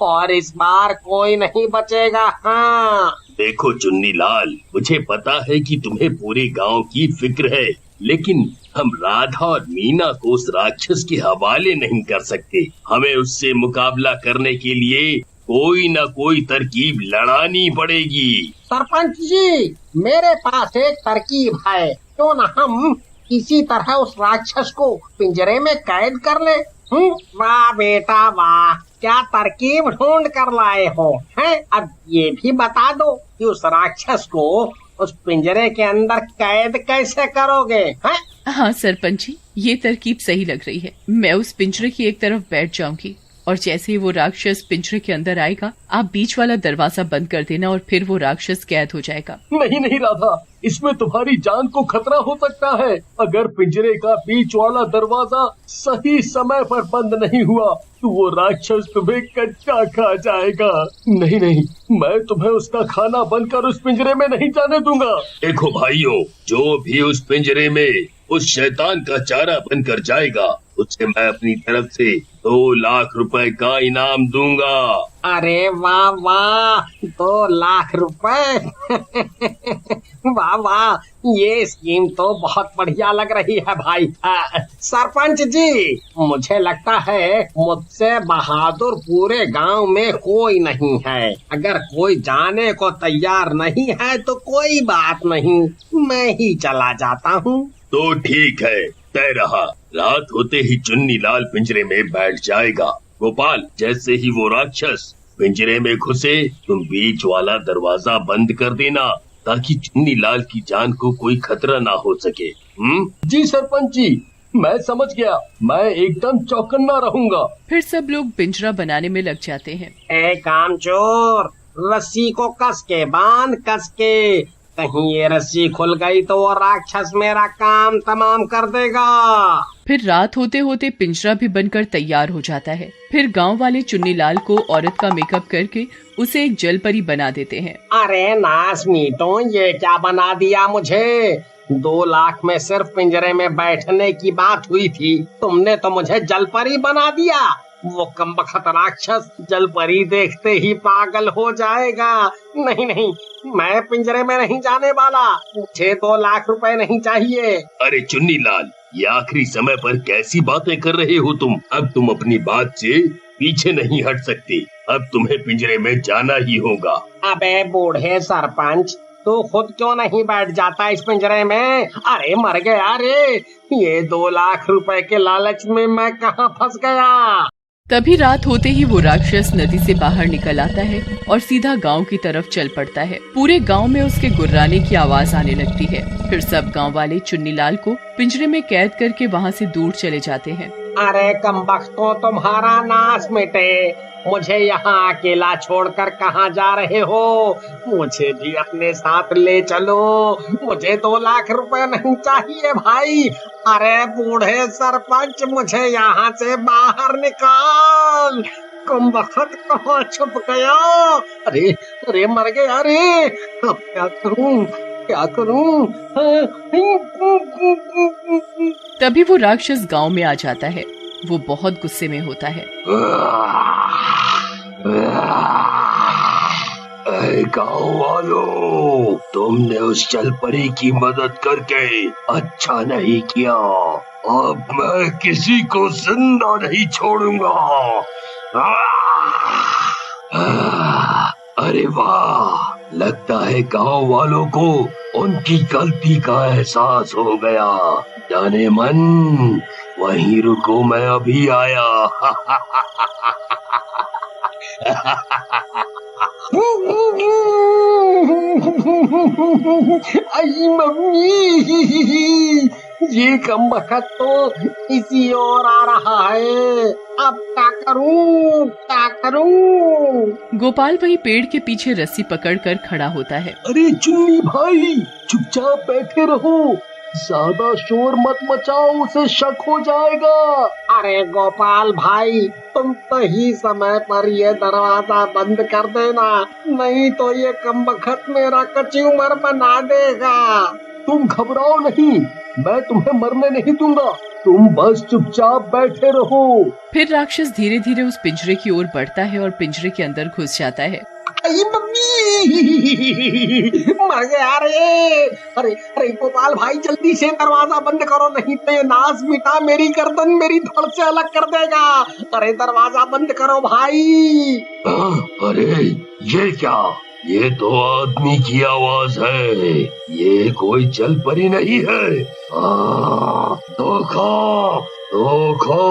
Speaker 2: और इस बार कोई नहीं बचेगा। हाँ
Speaker 3: देखो चुन्नी लाल, मुझे पता है कि तुम्हें पूरे गांव की फिक्र है, लेकिन हम राधा और मीना को उस राक्षस के हवाले नहीं कर सकते। हमें उससे मुकाबला करने के लिए कोई न कोई तरकीब लड़ानी पड़ेगी।
Speaker 2: सरपंच जी, मेरे पास एक तरकीब है, क्यों न हम किसी तरह उस राक्षस को पिंजरे में कैद कर ले। वाह बेटा वाह, क्या तरकीब ढूंढ कर लाए हो हैं? अब ये भी बता दो कि उस राक्षस को उस पिंजरे के अंदर कैद कैसे करोगे? हैं?
Speaker 1: हाँ सरपंच जी, ये तरकीब सही लग रही है। मैं उस पिंजरे की एक तरफ बैठ जाऊंगी और जैसे ही वो राक्षस पिंजरे के अंदर आएगा, आप बीच वाला दरवाजा बंद कर देना और फिर वो राक्षस कैद हो जाएगा।
Speaker 3: नहीं नहीं राधा, इसमें तुम्हारी जान को खतरा हो सकता है। अगर पिंजरे का बीच वाला दरवाजा सही समय पर बंद नहीं हुआ तो वो राक्षस तुम्हें कच्चा खा जाएगा। नहीं नहीं, मैं तुम्हें उसका खाना बनकर उस पिंजरे में नहीं जाने दूंगा। देखो भाइयों, जो भी उस पिंजरे में उस शैतान का चारा बनकर जाएगा,
Speaker 5: तुझे मैं अपनी तरफ से 2 लाख रुपए का इनाम दूंगा।
Speaker 2: अरे वाह वाह, 2 लाख रुपए वाह वाह, ये स्कीम तो बहुत बढ़िया लग रही है भाई। सरपंच जी, मुझे लगता है मुझसे बहादुर पूरे गांव में कोई नहीं है। अगर कोई जाने को तैयार नहीं है तो कोई बात नहीं, मैं ही चला जाता हूँ।
Speaker 5: तो ठीक है, तय रहा। रात होते ही चुन्नी लाल पिंजरे में बैठ जाएगा। गोपाल, जैसे ही वो राक्षस पिंजरे में घुसे तुम बीच वाला दरवाजा बंद कर देना, ताकि चुन्नी लाल की जान को कोई खतरा ना हो सके।
Speaker 3: जी सरपंच जी, मैं समझ गया, मैं एकदम चौकन्ना रहूंगा।
Speaker 1: फिर सब लोग पिंजरा बनाने में लग जाते हैं।
Speaker 2: ए कामचोर, रस्सी को कस के बांध, कस के। कहीं ये रस्सी खुल गई तो वो राक्षस मेरा काम तमाम कर देगा।
Speaker 1: फिर रात होते होते पिंजरा भी बनकर तैयार हो जाता है। फिर गांव वाले चुन्नी लाल को औरत का मेकअप करके उसे एक जल परी बना देते हैं।
Speaker 2: अरे नास मीटो, ये क्या बना दिया मुझे? 2 लाख में सिर्फ पिंजरे में बैठने की बात हुई थी, तुमने तो मुझे जल परी बना दिया। वो कमबख्त राक्षस जल परी देखते ही पागल हो जाएगा। नहीं नहीं, मैं पिंजरे में नहीं जाने वाला। मुझे 2 लाख रुपए नहीं चाहिए।
Speaker 5: अरे चुन्नी लाल, ये आखिरी समय पर कैसी बातें कर रहे हो तुम? अब तुम अपनी बात से पीछे नहीं हट सकते। अब तुम्हें पिंजरे में जाना ही होगा।
Speaker 2: अबे बूढ़े सरपंच, तू खुद क्यों नहीं बैठ जाता इस पिंजरे में? अरे मर गया रे, ये 2 लाख रुपए के लालच में मैं कहाँ फंस गया।
Speaker 1: तभी रात होते ही वो राक्षस नदी से बाहर निकल आता है और सीधा गांव की तरफ चल पड़ता है। पूरे गांव में उसके गुर्राने की आवाज आने लगती है। फिर सब गांव वाले चुन्नी लाल को पिंजरे में कैद करके वहां से दूर चले जाते हैं।
Speaker 2: अरे कमबख्तों, तुम्हारा नाश मिटे। मुझे यहाँ अकेला छोड़कर कहाँ जा रहे हो? मुझे भी अपने साथ ले चलो। मुझे 2 लाख रुपए नहीं चाहिए भाई। अरे बूढ़े सरपंच, मुझे यहाँ से बाहर निकाल। कमबख्त कहाँ छुप गया? अरे अरे मर गया रे, अब क्या करूँ क्या करूँ?
Speaker 1: तभी वो राक्षस गांव में आ जाता है। वो बहुत गुस्से में होता है।
Speaker 5: गाँव वालों, तुमने उस जल परी की मदद करके अच्छा नहीं किया। अब मैं किसी को जिंदा नहीं छोड़ूंगा। अरे वाह, लगता है गांव वालों को उनकी गलती का एहसास हो गया। जाने मन, वहीं रुको, मैं अभी आया।
Speaker 2: आई मम्मी, ये कमबख्त तो इसी ओर आ रहा है। अब क्या करूं क्या करूं?
Speaker 1: गोपाल वही पेड़ के पीछे रस्सी पकड़कर खड़ा होता है।
Speaker 3: अरे चुन्नी भाई, चुपचाप बैठे रहो, ज्यादा शोर मत मचाओ, उसे शक हो जाएगा।
Speaker 2: अरे गोपाल भाई, तुम सही समय पर ये दरवाजा बंद कर देना, नहीं तो ये कमबख्त मेरा कचूमर बना देगा।
Speaker 3: तुम घबराओ नहीं, मैं तुम्हें मरने नहीं दूंगा, तुम बस चुपचाप बैठे रहो।
Speaker 1: फिर राक्षस धीरे धीरे उस पिंजरे की ओर बढ़ता है और पिंजरे के अंदर घुस जाता है।
Speaker 2: आई मम्मी, मर गया रे। अरे अरे गोपाल भाई, जल्दी से दरवाजा बंद करो, नहीं तो ये नास मिटा मेरी गर्दन मेरी धड़ से अलग कर देगा। अरे दरवाजा बंद करो भाई।
Speaker 5: अरे ये क्या? ये तो आदमी की आवाज है, ये कोई जल परी नहीं है। धोखा धोखा,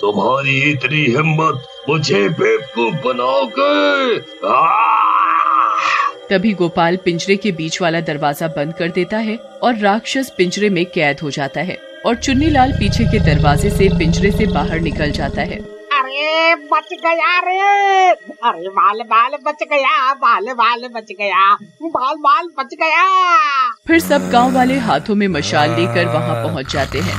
Speaker 5: तुम्हारी इतनी हिम्मत मुझे बेवकूफ बनाओगे।
Speaker 1: तभी गोपाल पिंजरे के बीच वाला दरवाजा बंद कर देता है और राक्षस पिंजरे में कैद हो जाता है और चुन्नी लाल पीछे के दरवाजे से पिंजरे से बाहर निकल जाता है।
Speaker 2: अरे बच गया रे, अरे बाल बाल बच गया, बाल बाल बच गया, बाल बाल बच गया।
Speaker 1: फिर सब गांव वाले हाथों में मशाल लेकर वहां पहुंच जाते हैं।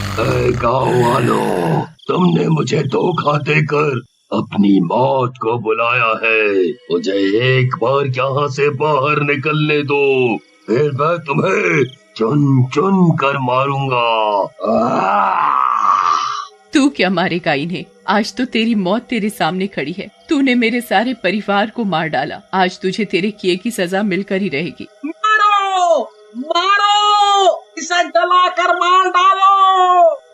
Speaker 5: गांव वालों, तुमने मुझे धोखा देकर अपनी मौत को बुलाया है। मुझे एक बार यहाँ से बाहर निकलने दो, फिर मैं तुम्हें चुन चुन कर मारूंगा।
Speaker 1: तू क्या मारेगा इन्हें? आज तो तेरी मौत तेरे सामने खड़ी है। तूने मेरे सारे परिवार को मार डाला। आज तुझे तेरे किए की सजा मिलकर ही रहेगी।
Speaker 2: मारो मारो, इसे जलाकर मार डालो।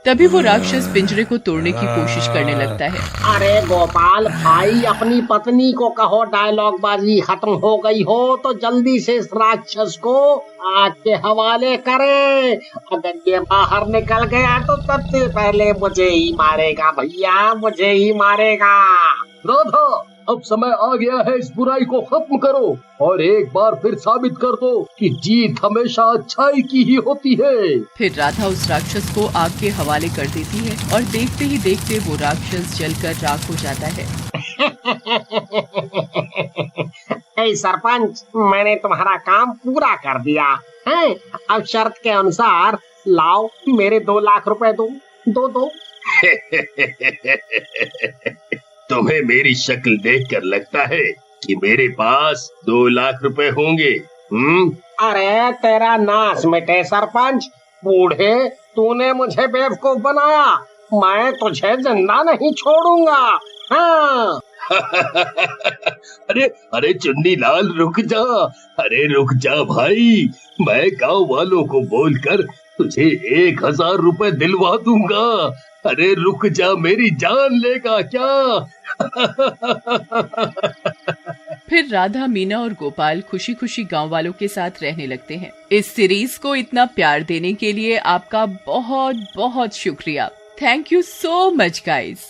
Speaker 1: तभी वो राक्षस पिंजरे को तोड़ने की कोशिश करने लगता है।
Speaker 2: अरे गोपाल भाई, अपनी पत्नी को कहो डायलॉग बाजी खत्म हो गई हो तो जल्दी से इस राक्षस को आग के हवाले करे। अगर ये बाहर निकल गया तो सबसे पहले मुझे ही मारेगा भैया, मुझे ही मारेगा।
Speaker 3: राधा, अब समय आ गया है, इस बुराई को खत्म करो और एक बार फिर साबित कर दो कि जीत हमेशा अच्छाई की ही होती है।
Speaker 1: फिर राधा उस राक्षस को आग के हवाले कर देती है और देखते ही देखते वो राक्षस जलकर राख हो जाता है।
Speaker 2: ए सरपंच, मैंने तुम्हारा काम पूरा कर दिया है। अब शर्त के अनुसार लाओ मेरे 2 लाख रुपए दो।
Speaker 5: तुम्हें मेरी शक्ल देखकर लगता है कि मेरे पास 2 लाख रुपए होंगे?
Speaker 2: अरे तेरा नाश मिटे सरपंच। बूढ़े, तूने मुझे बेवकूफ बनाया, मैं तुझे जिंदा नहीं छोड़ूंगा। हाँ।
Speaker 5: अरे चुन्नी लाल, रुक जा। अरे रुक जा भाई, मैं गांव वालों को बोलकर तुझे 1000 रुपए दिलवा दूंगा। अरे रुक जा, मेरी जान लेगा क्या?
Speaker 1: फिर राधा, मीना और गोपाल खुशी खुशी गांव वालों के साथ रहने लगते हैं। इस सीरीज को इतना प्यार देने के लिए आपका बहुत बहुत शुक्रिया। Thank you so much guys.